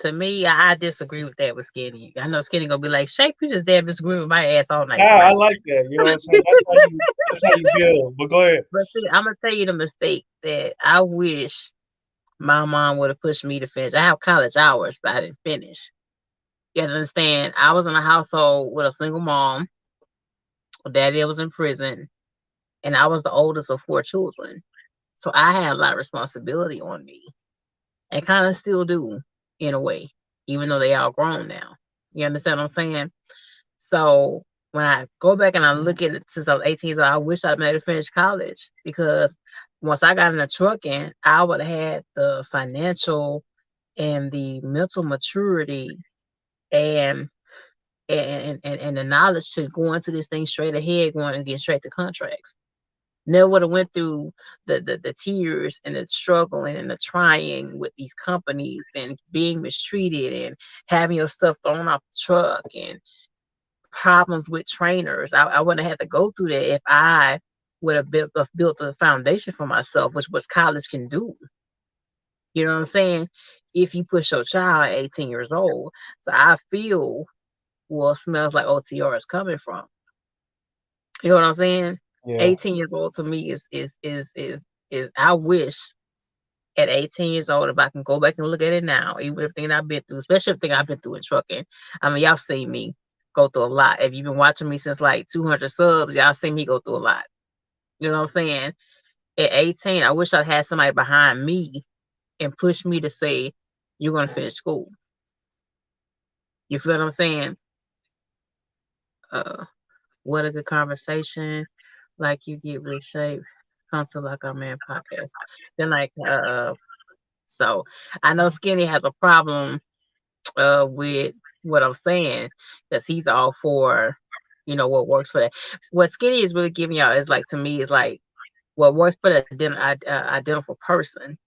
To me, I disagree with that with Skinny. I know Skinny gonna be like, Shape, you just damn disagree with my ass all night Yeah, I tonight. like that. You know what I'm saying? That's how you build. But go ahead. But see, I'm gonna tell you the mistake that I wish my mom would have pushed me to finish. I have college hours, but I didn't finish. You have to understand, I was in a household with a single mom. Daddy was in prison, and I was the oldest of four children. So I had a lot of responsibility on me, and kind of still do in a way, even though they all grown now. You understand what I'm saying? So when I go back and I look at it since I was 18, so I wish I'd made it finish college because once I got in the trucking, I would have had the financial and the mental maturity and and the knowledge to go into this thing straight ahead, going and get straight to contracts. Never would have went through the tears and the struggling and the trying with these companies and being mistreated and having your stuff thrown off the truck and problems with trainers. I wouldn't have had to go through that if I would have built a foundation for myself, which was college can do. You know what I'm saying? If you push your child at 18 years old. So I feel well smells like OTR is coming from. You know what I'm saying? Yeah, 18 years old to me is I wish at 18 years old if I can go back and look at it now, even everything I've been through, especially everything I've been through in trucking. I mean, y'all seen me go through a lot. If you've been watching me since like 200 subs, y'all seen me go through a lot. You know what I'm saying? At 18, I wish I'd had somebody behind me and push me to say, you're gonna finish school. You feel what I'm saying? Uh what a good conversation. Like you get with shape. Come to like our man podcast. Then like so I know Skinny has a problem with what I'm saying because he's all for what works for that. What Skinny is really giving y'all is like to me is like what works for the identical person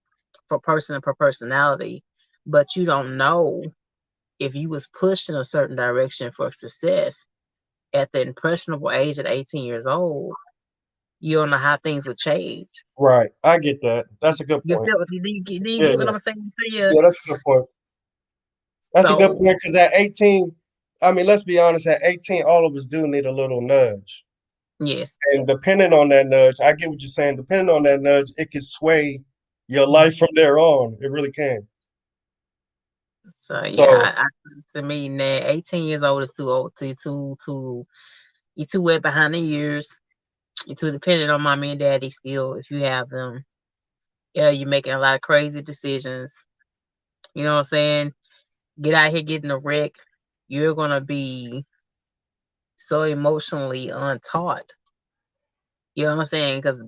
for person and per personality, but you don't know if you was pushed in a certain direction for success at the impressionable age of 18 years old. You don't know how things would change. right. I get that. That's a good You point. feel? Do you Yeah, get what yeah, I'm saying to you? yeah. That's a good point. That's a good So point because at 18, I mean, let's be honest. At 18, all of us do need a little nudge, yes. and depending on that nudge, I get what you're saying. Depending on that nudge, it can sway your Mhm. life from there on. It really can. So So yeah, to me, now 18 years old is too old. You too wet behind the ears. You're too dependent on mommy and daddy still if you have them. Yeah, you're making a lot of crazy decisions. You know what I'm saying? Get out here getting a wreck. You're gonna be so emotionally untaught. You know what I'm saying? Because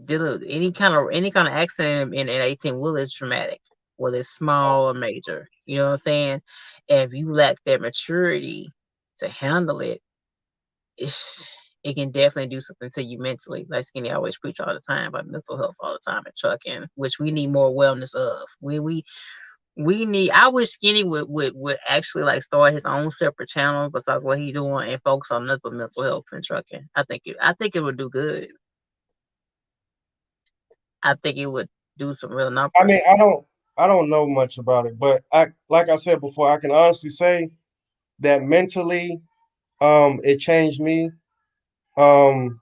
any kind of accident in 18 wheel is traumatic, whether it's small or major. You know what I'm saying? And if you lack that maturity to handle it, it can definitely do something to you mentally. Like Skinny always preach all the time about mental health all the time in trucking, which we need more wellness of. We need. I wish Skinny would actually like start his own separate channel besides what he doing and focus on nothing but mental health in trucking. I think it would do good. I think it would do some real I mean, numbers. I don't know much about it, but I like I said before, I can honestly say that mentally, it changed me. Um,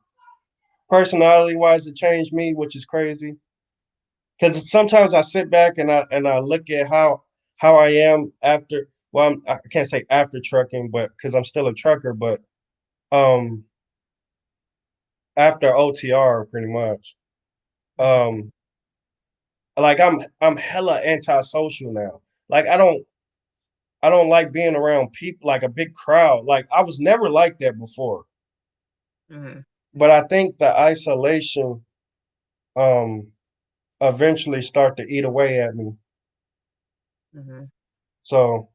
Personality wise, it changed me, which is crazy. Because sometimes I sit back and I look at how I am after. Well, I can't say after trucking, but because I'm still a trucker, but um, after OTR, pretty much. Mhm, Um, like I'm hella antisocial now. Like I don't like being around people like a big crowd. Like I was never like that before. mhm, But I think the isolation um eventually start to eat away at me. mhm. So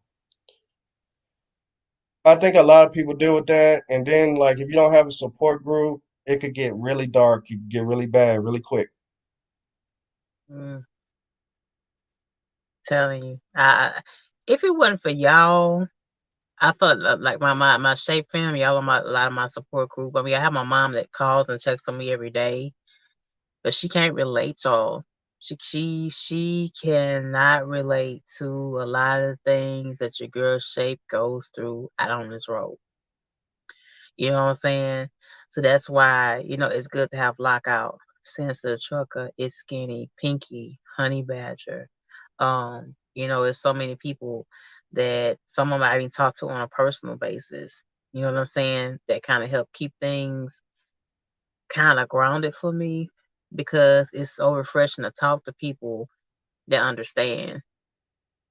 I think a lot of people deal with that. And then like if you don't have a support group, it could get really dark. It could get really bad really quick. Mm, telling you, if it wasn't for y'all, I felt like my shape family, y'all are a lot of my support group. I mean, I have my mom that calls and checks on me every day, but she can't relate, y'all. She cannot relate to a lot of things that your girl shape goes through out on this road. You know what I'm saying? So that's why, it's good to have lockout. Since the trucker, it's skinny, pinky, honey badger. It's so many people that some of them I even talk to on a personal basis. You know what I'm saying? That kind of help keep things kind of grounded for me because it's so refreshing to talk to people that understand.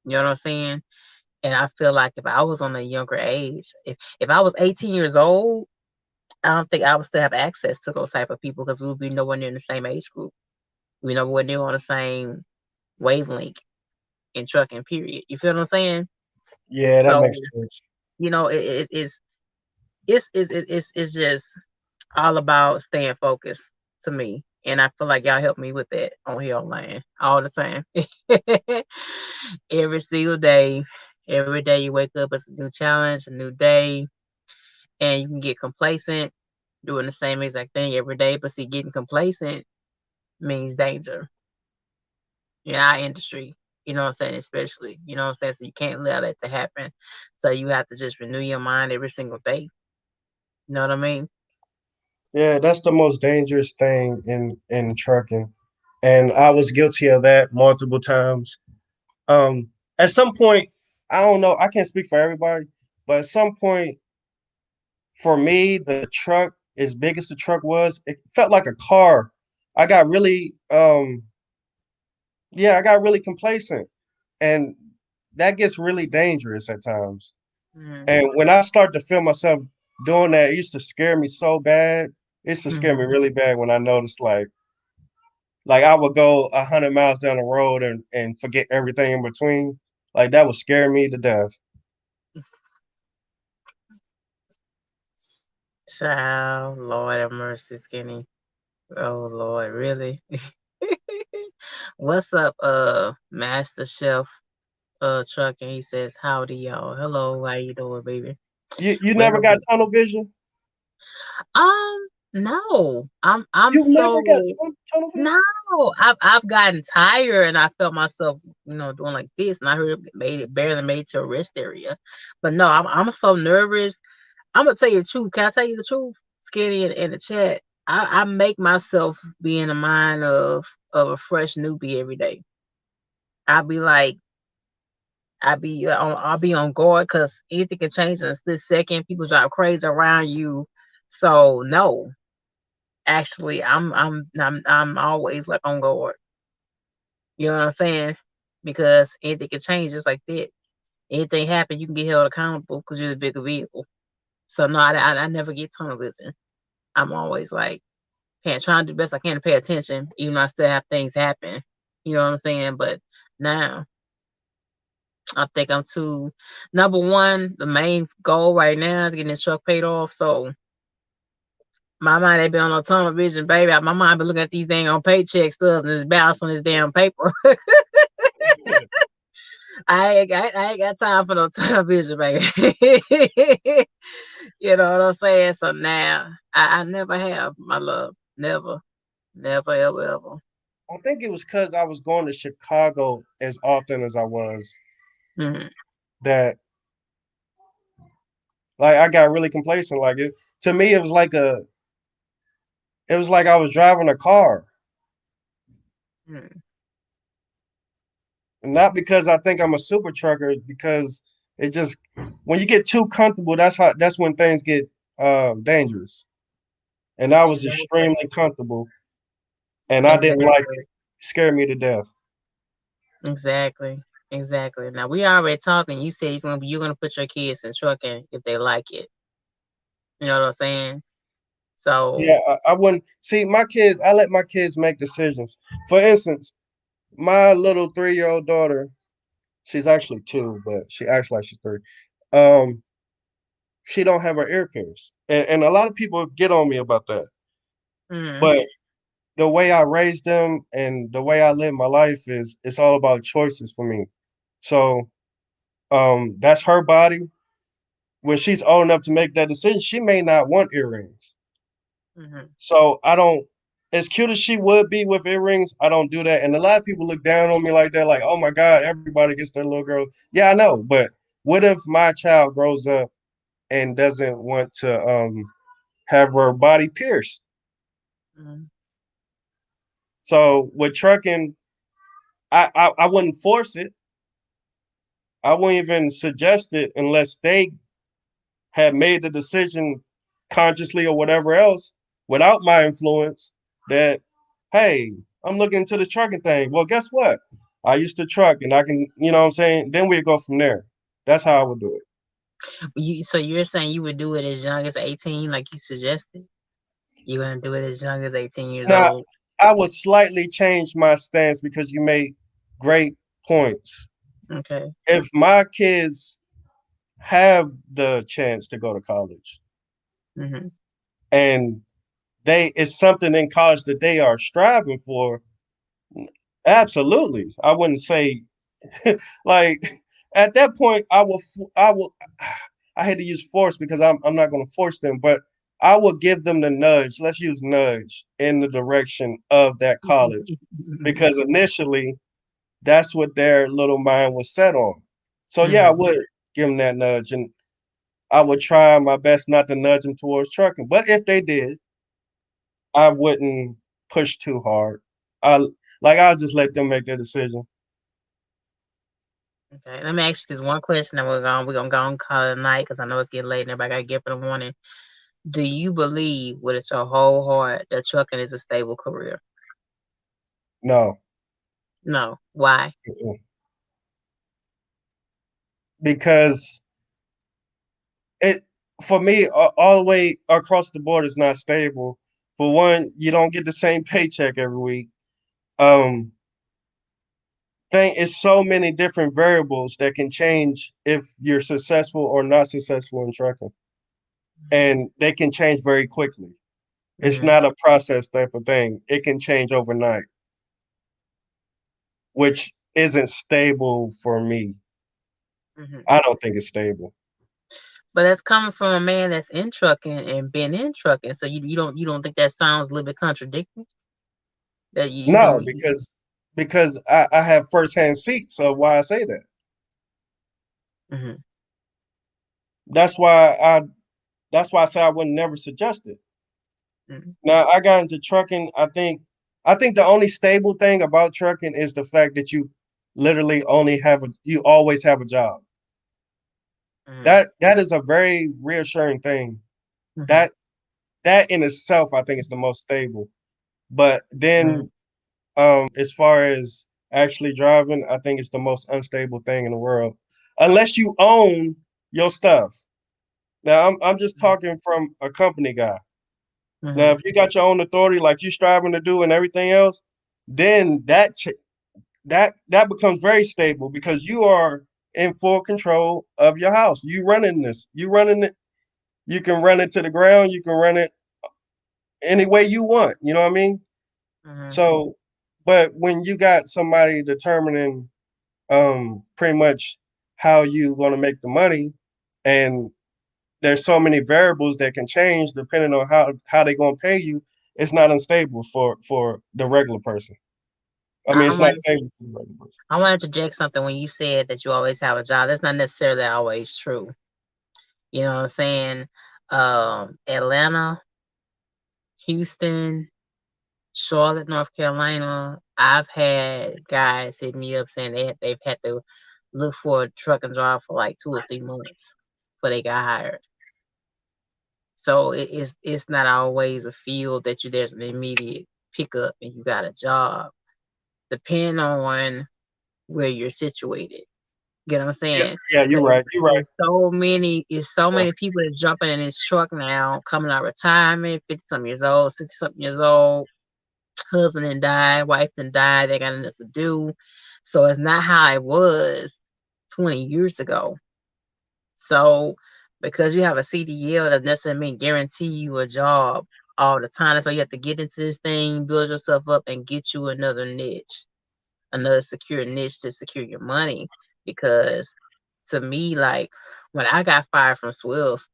You know what I'm saying? And I feel like if I was on a younger age, if I was 18 years old, I don't think I would still have access to those type of people because we would be nowhere near in the same age group. We nowhere near on the same wavelength in trucking. Period. You feel what I'm saying? Yeah, that makes So sense. it's just all about staying focused to me. And I feel like y'all help me with that on here online all the time. Every single day. Every day you wake up, it's a new challenge, a new day, and you can get complacent doing the same exact thing every day. But see, getting complacent means danger in our industry. You know what I'm saying? Especially, you know what I'm saying? So you can't allow that to happen. So you have to just renew your mind every single day. You know what I mean? Yeah, that's the most dangerous thing in trucking, and I was guilty of that multiple times. At some point, I don't know, I can't speak for everybody, but at some point, for me, the truck, as big as the truck was, it felt like a car. I got really, yeah, I got really complacent, and that gets really dangerous at times. Mm-hmm. And when I start to feel myself doing that, it used to scare me so bad. It used to scare me Mm-hmm. really bad when I noticed like I would go 100 miles down the road and forget everything in between. Like that would scare me to death. Child, Lord have mercy, Skinny. Oh Lord, really? What's up, Master Chef Truck? And he says, "Howdy, y'all. Hello, how you doing, baby?" You never Well, got tunnel vision? no, I'm You've never got so tunnel no. vision? I've gotten tired, and I felt myself, doing like this, and I heard it made it barely made to a rest area. But no, I'm so nervous. I'm gonna tell you the truth. Can I tell you the truth, Skinny, in the chat? I make myself be in the mind of a fresh newbie every day. I'll be like, I'll be on guard because anything can change in a split second. People drive crazy around you. So no, actually, I'm always like on guard. You know what I'm saying? Because anything can change just like that. Anything happen, you can get held accountable because you're the bigger vehicle. So no, I never get tunnel vision. I'm always like trying to do the best I can to pay attention, even though I still have things happen. You know what I'm saying? But now I think I'm too. Number one, the main goal right now is getting this truck paid off. So my mind ain't been on no tunnel vision, baby. My mind been looking at these dang on paycheck stubs and it's bouncing on this damn paper. I ain't got time for no tunnel vision, baby. You know what I'm saying? So now I never have, my love. Never. Never, ever, ever. I think it was because I was going to Chicago as often as I was Mhm. that like I got really complacent. Like it to me, it was like I was driving a car. Mhm. Not because I think I'm a super trucker, because it just when you get too comfortable, that's when things get dangerous. And I was Exactly. extremely comfortable, and I didn't like Exactly. it. It scared me to death. Exactly. Exactly. Now we already talking. You said you're gonna put your kids in trucking if they like it. You know what I'm saying? So Yeah, I wouldn't see my kids. I let my kids make decisions. For instance, my little 3-year-old daughter, she's actually two, but she acts like she's three. Um, she don't have her ear pierced, and a lot of people get on me about that. mm, But the way I raised them and the way I live my life is it's all about choices for me. So that's her body. When she's old enough to make that decision, she may not want earrings. hmm So I don't, as cute as she would be with earrings, I don't do that. And a lot of people look down on me like that, like, oh my God, everybody gets their little girl. Yeah, I know. But what if my child grows up and doesn't want to have her body pierced? hmm So with trucking, I wouldn't force it. I wouldn't even suggest it unless they had made the decision consciously or whatever else without my influence that, hey, I'm looking into this trucking thing. Well, guess what? I used to truck and I can, you know what I'm saying? Then we go from there. That's how I would do it. so you're saying you would do it as young as 18, like you suggested? You're gonna do it as young as 18 years Now, old. I would slightly change my stance because you made great points. Okay. If my kids have the chance to go to college hmm and they it's something in college that they are striving for. Absolutely, I wouldn't say like at that point I will I hate to use force because I'm not going to force them, but I will give them the nudge. Let's use nudge in the direction of that college because initially that's what their little mind was set on. So yeah, I Mhm. would give them that nudge, and I would try my best not to nudge them towards trucking. But if they did, I wouldn't push too hard. I I'll just let them make their decision. Okay, let me ask you this one question, and we're gonna go and call it a night because I know it's getting late and everybody got to get up in the morning. Do you believe with it's your whole heart that trucking is a stable career? No, No. Why? because it for me all the way across the board is not stable. For one, you don't get the same paycheck every week. Um, thing is so many different variables that can change if you're successful or not successful in trucking, and they can change very quickly. It's Mm-hmm. not a process type of thing. It can change overnight, which isn't stable for me. Hmm. I don't think it's stable. But that's coming from a man that's in trucking and been in trucking. So you don't think that sounds a little bit contradicting? That you No, don't. because I have firsthand seats of why I say that. Mm-hmm. That's why I that's why I say I would never suggest it. Mm-hmm. Now I got into trucking. I think the only stable thing about trucking is the fact that you literally you always have a job. Mm-hmm. That is a very reassuring thing. Mm-hmm. That that in itself I think is the most stable. But Mm-hmm. then as far as actually driving, I think it's the most unstable thing in the world. Unless you own your stuff. Now I'm just talking from a company guy. Now, Mm-hmm. if you got your own authority, like you striving to do and everything else, then that becomes very stable because you are in full control of your house. You running this. You running it. You can run it to the ground. You can run it any way you want. You know what I mean? Mm-hmm. So, but when you got somebody determining pretty much how you going to make the money, and there's so many variables that can change depending on how they going to pay you, it's not unstable for the regular person. I mean, I it's not want stable for the regular person. I want to interject something when you said that you always have a job. That's not necessarily always true. You know what I'm saying? Atlanta, Houston, Charlotte, North Carolina. I've had guys hit me up saying they've had to look for a truck and drive for like 2 or 3 months before they got hired. So it's not always a field that there's an immediate pickup and you got a job. Depending on where you're situated. You know what I'm Yeah, saying? yeah, you're But right. You're right. it's so many people that's jumping in this truck now, coming out of retirement, 50 something years old, 60 something years old, husband and died, wife and died, they got nothing to do. So it's not how it was 20 years ago. So because you have a CDL, that doesn't mean guarantee you a job all the time. So you have to get into this thing, build yourself up, and get you another niche, another secure niche to secure your money. Because to me, like when I got fired from Swift,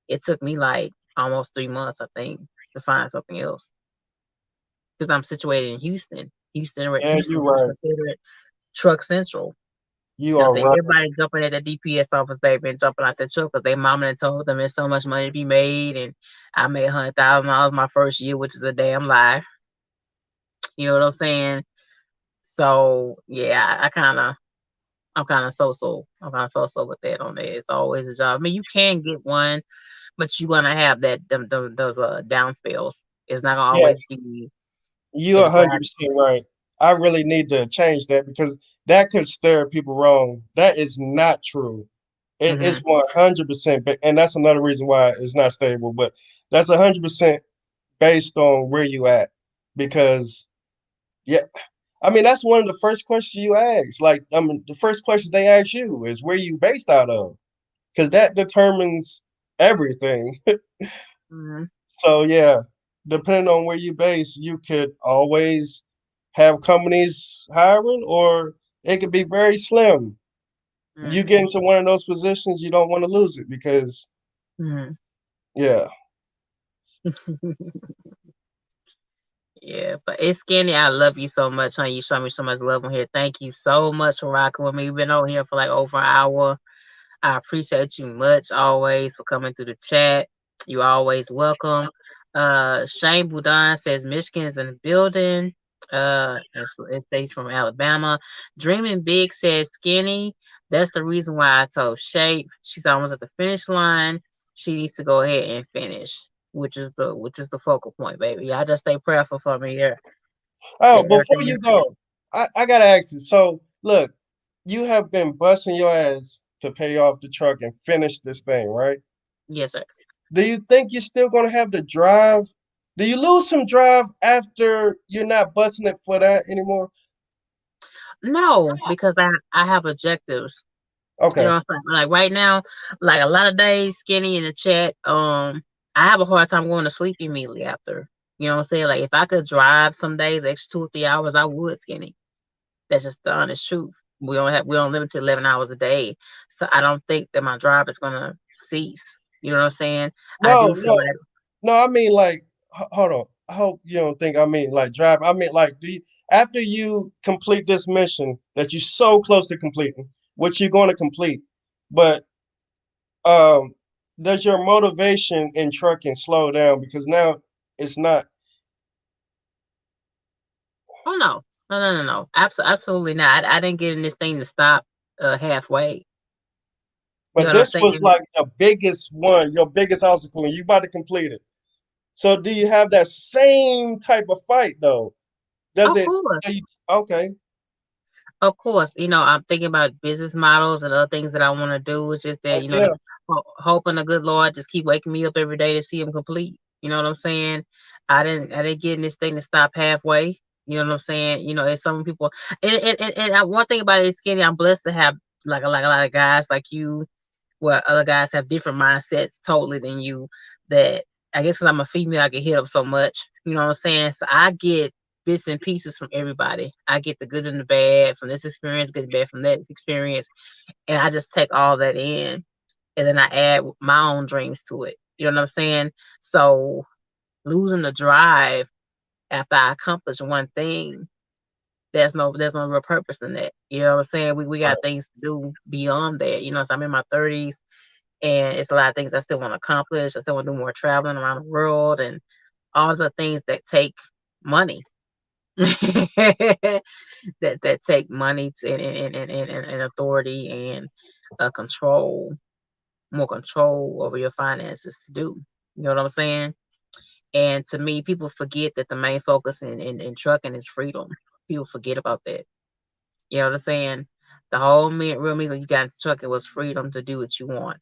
it took me like almost 3 months, I think, to find something else. Because I'm situated in Houston. Yeah, Houston you're is right. considered truck central. You You know what are I'm saying? right. Everybody jumping at the DPS office, baby, and jumping out the truck because they mama done told them there's so much money to be made. And I made $100,000 my first year, which is a damn lie. You know what I'm saying? So yeah, I'm kind of so with that on that. It's always a job. I mean, you can get one, but you're gonna have them those down spells. It's not gonna Yeah, always be you're as a hundred bright. percent right. I really need to change that because that could steer people wrong. That is not true. It is Mm-hmm. 100%, and that's another reason why it's not stable. But that's 100% based on where you at, because yeah, I mean that's one of the first questions you ask. Like, I mean, the first question they ask you is where you based out of, because that determines everything. Mm-hmm. So yeah, depending on where you base, you could always have companies hiring, or it could be very slim. You get into one of those positions, you don't want to lose it because, Mm-hmm. yeah. Yeah, but it's Skinny. I love you so much, honey. You show me so much love on here. Thank you so much for rocking with me. We've been on here for like over an hour. I appreciate you much always for coming through the chat. You always welcome. Shane Boudin says Michigan is in the building. It stays from Alabama. Dreaming Big says Skinny. That's the reason why I told Shape. She's almost at the finish line. She needs to go ahead and finish, which is the focal point, baby. Y'all just stay prayerful for me here. Oh, That before everything. you go, I gotta ask you. So, look, you have been busting your ass to pay off the truck and finish this thing, right? Yes, sir. Do you think you're still gonna have the drive? Do you lose some drive after you're not busting it for that anymore? No, because I have objectives. You know Okay. what I'm saying? Like right now, like a lot of days, Skinny in the chat, I have a hard time going to sleep immediately after. You know what I'm saying? Like if I could drive some days, extra 2 or 3 hours, I would, Skinny. That's just the honest truth. We don't limit to 11 hours a day. So I don't think that my drive is gonna cease. You know what I'm saying? I No, do feel no, like, no. I mean, like, hold on. I hope you don't think I mean like drive. I mean, like, after you complete this mission that you're so close to completing, which you're going to complete, but um, does your motivation in trucking slow down because now it's not? oh no. No, no, no, no. Absolutely not. I didn't get in this thing to stop halfway. You But know what I'm this was saying? like the biggest one, your biggest obstacle, and you about to complete it. So do you have that same type of fight though? Does Of it? course. Okay. Of course, I'm thinking about business models and other things that I want to do. It's just that, Yeah. hoping the good Lord just keep waking me up every day to see him complete. You know what I'm saying? I didn't get in this thing to stop halfway. You know what I'm saying? It's some people, one thing about it is, Skinny, I'm blessed to have like a lot of guys like you, where other guys have different mindsets totally than you. That I guess 'cause I'm a female, I get hit up so much. You know what I'm saying? So I get bits and pieces from everybody. I get the good and the bad from this experience, good and bad from that experience, and I just take all that in, and then I add my own dreams to it. You know what I'm saying? So losing the drive after I accomplish one thing, there's no real purpose in that. You know what I'm saying? We got things to do beyond that. So I'm in my 30s, and it's a lot of things I still want to accomplish. I still want to do more traveling around the world and all the things that take money. that take money and authority and control, more control over your finances to do. You know what I'm saying? And to me, people forget that the main focus in trucking is freedom. People forget about that. You know what I'm saying? The whole real reason you got into trucking was freedom to do what you want,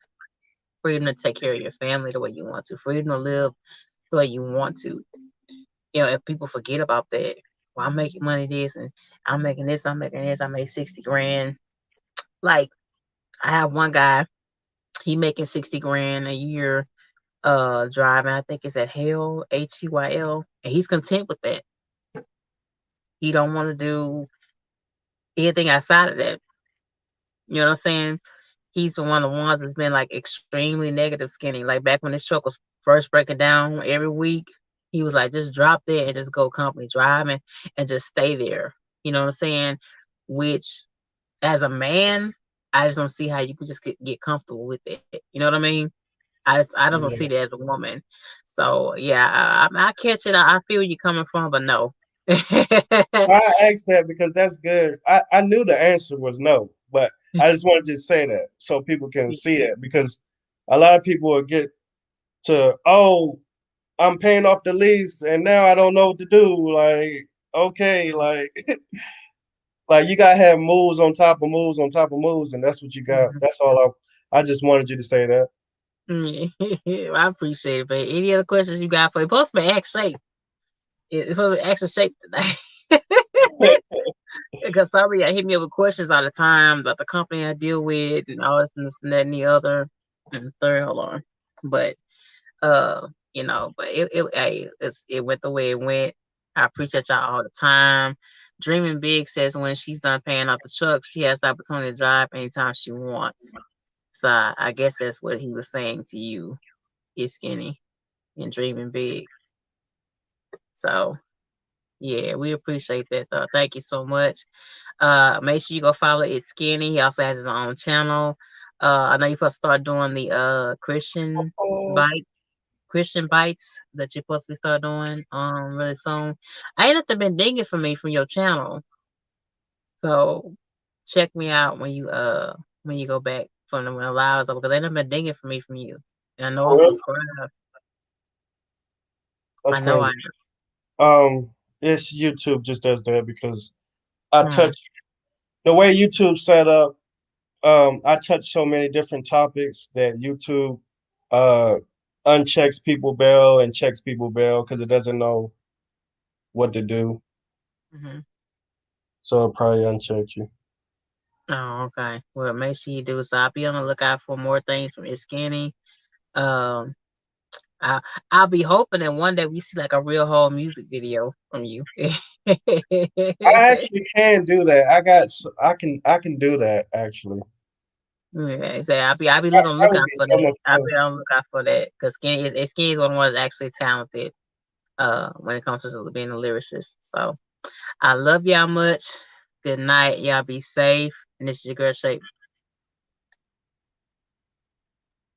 freedom to take care of your family the way you want to, freedom to live the way you want to. If people forget about that, well, I'm making money this and I'm making this, I'm making this, I make 60 grand. Like, I have one guy, he making 60 grand a year, driving, I think it's at Hell, Heyl, and he's content with that. He don't want to do anything outside of that. You know what I'm saying? He's the one of the ones that's been like extremely negative, Skinny. Like back when this truck was first breaking down every week, he was like, just drop there and just go company driving and just stay there. You know what I'm saying? Which, as a man, I just don't see how you can just get comfortable with it. You know what I mean? I just don't see Yeah. that as a woman. So yeah, I catch it. I feel you coming from, but no. I asked that because that's good. I knew the answer was no, but I just wanted to say that so people can see it because a lot of people will get to, oh, I'm paying off the lease and now I don't know what to do. Like, okay, like like you gotta have moves on top of moves on top of moves, and that's what you got. That's all I just wanted you to say that. I appreciate it, but any other questions you got for me? Supposed to be X shape. It's supposed to be extra shape today. Because sorry, I hit me up with questions all the time about the company I deal with and all this and this and that and the other and the third. Hold on, but uh, But it went the way it went. I appreciate y'all all the time. Dreaming Big says when she's done paying off the truck, she has the opportunity to drive anytime she wants. So I guess that's what he was saying to you, is skinny and dreaming big. So yeah, we appreciate that though. Thank you so much. Make sure you go follow It's Skinny. He also has his own channel. I know you're supposed to start doing the Bite Christian bites that you're supposed to start doing really soon. I ain't nothing been dinging for me from your channel. So check me out when you go back from the when the live is over, because ain't nothing been dinging for me from you. And I know For I'm real? subscribed. That's I know I crazy. Um, it's YouTube just does that because I am. touch the way YouTube set up. I touch so many different topics that YouTube uh unchecks people bail and checks people bail because it doesn't know what to do. Hmm. So it'll probably uncheck you. Oh, okay. Well, make sure you do. So I'll be on the lookout for more things from It's Skinny. Um, I I'll be hoping that one day we see like a real whole music video from you. I actually can do that. I can do that actually. Yeah, so I'll be That, looking that would lookout be for so that. much I'll fun. be on the lookout for that because Skinny is one of the ones that's actually talented. When it comes to being a lyricist. So I love y'all much. Good night. Y'all be safe. And this is your girl Shape.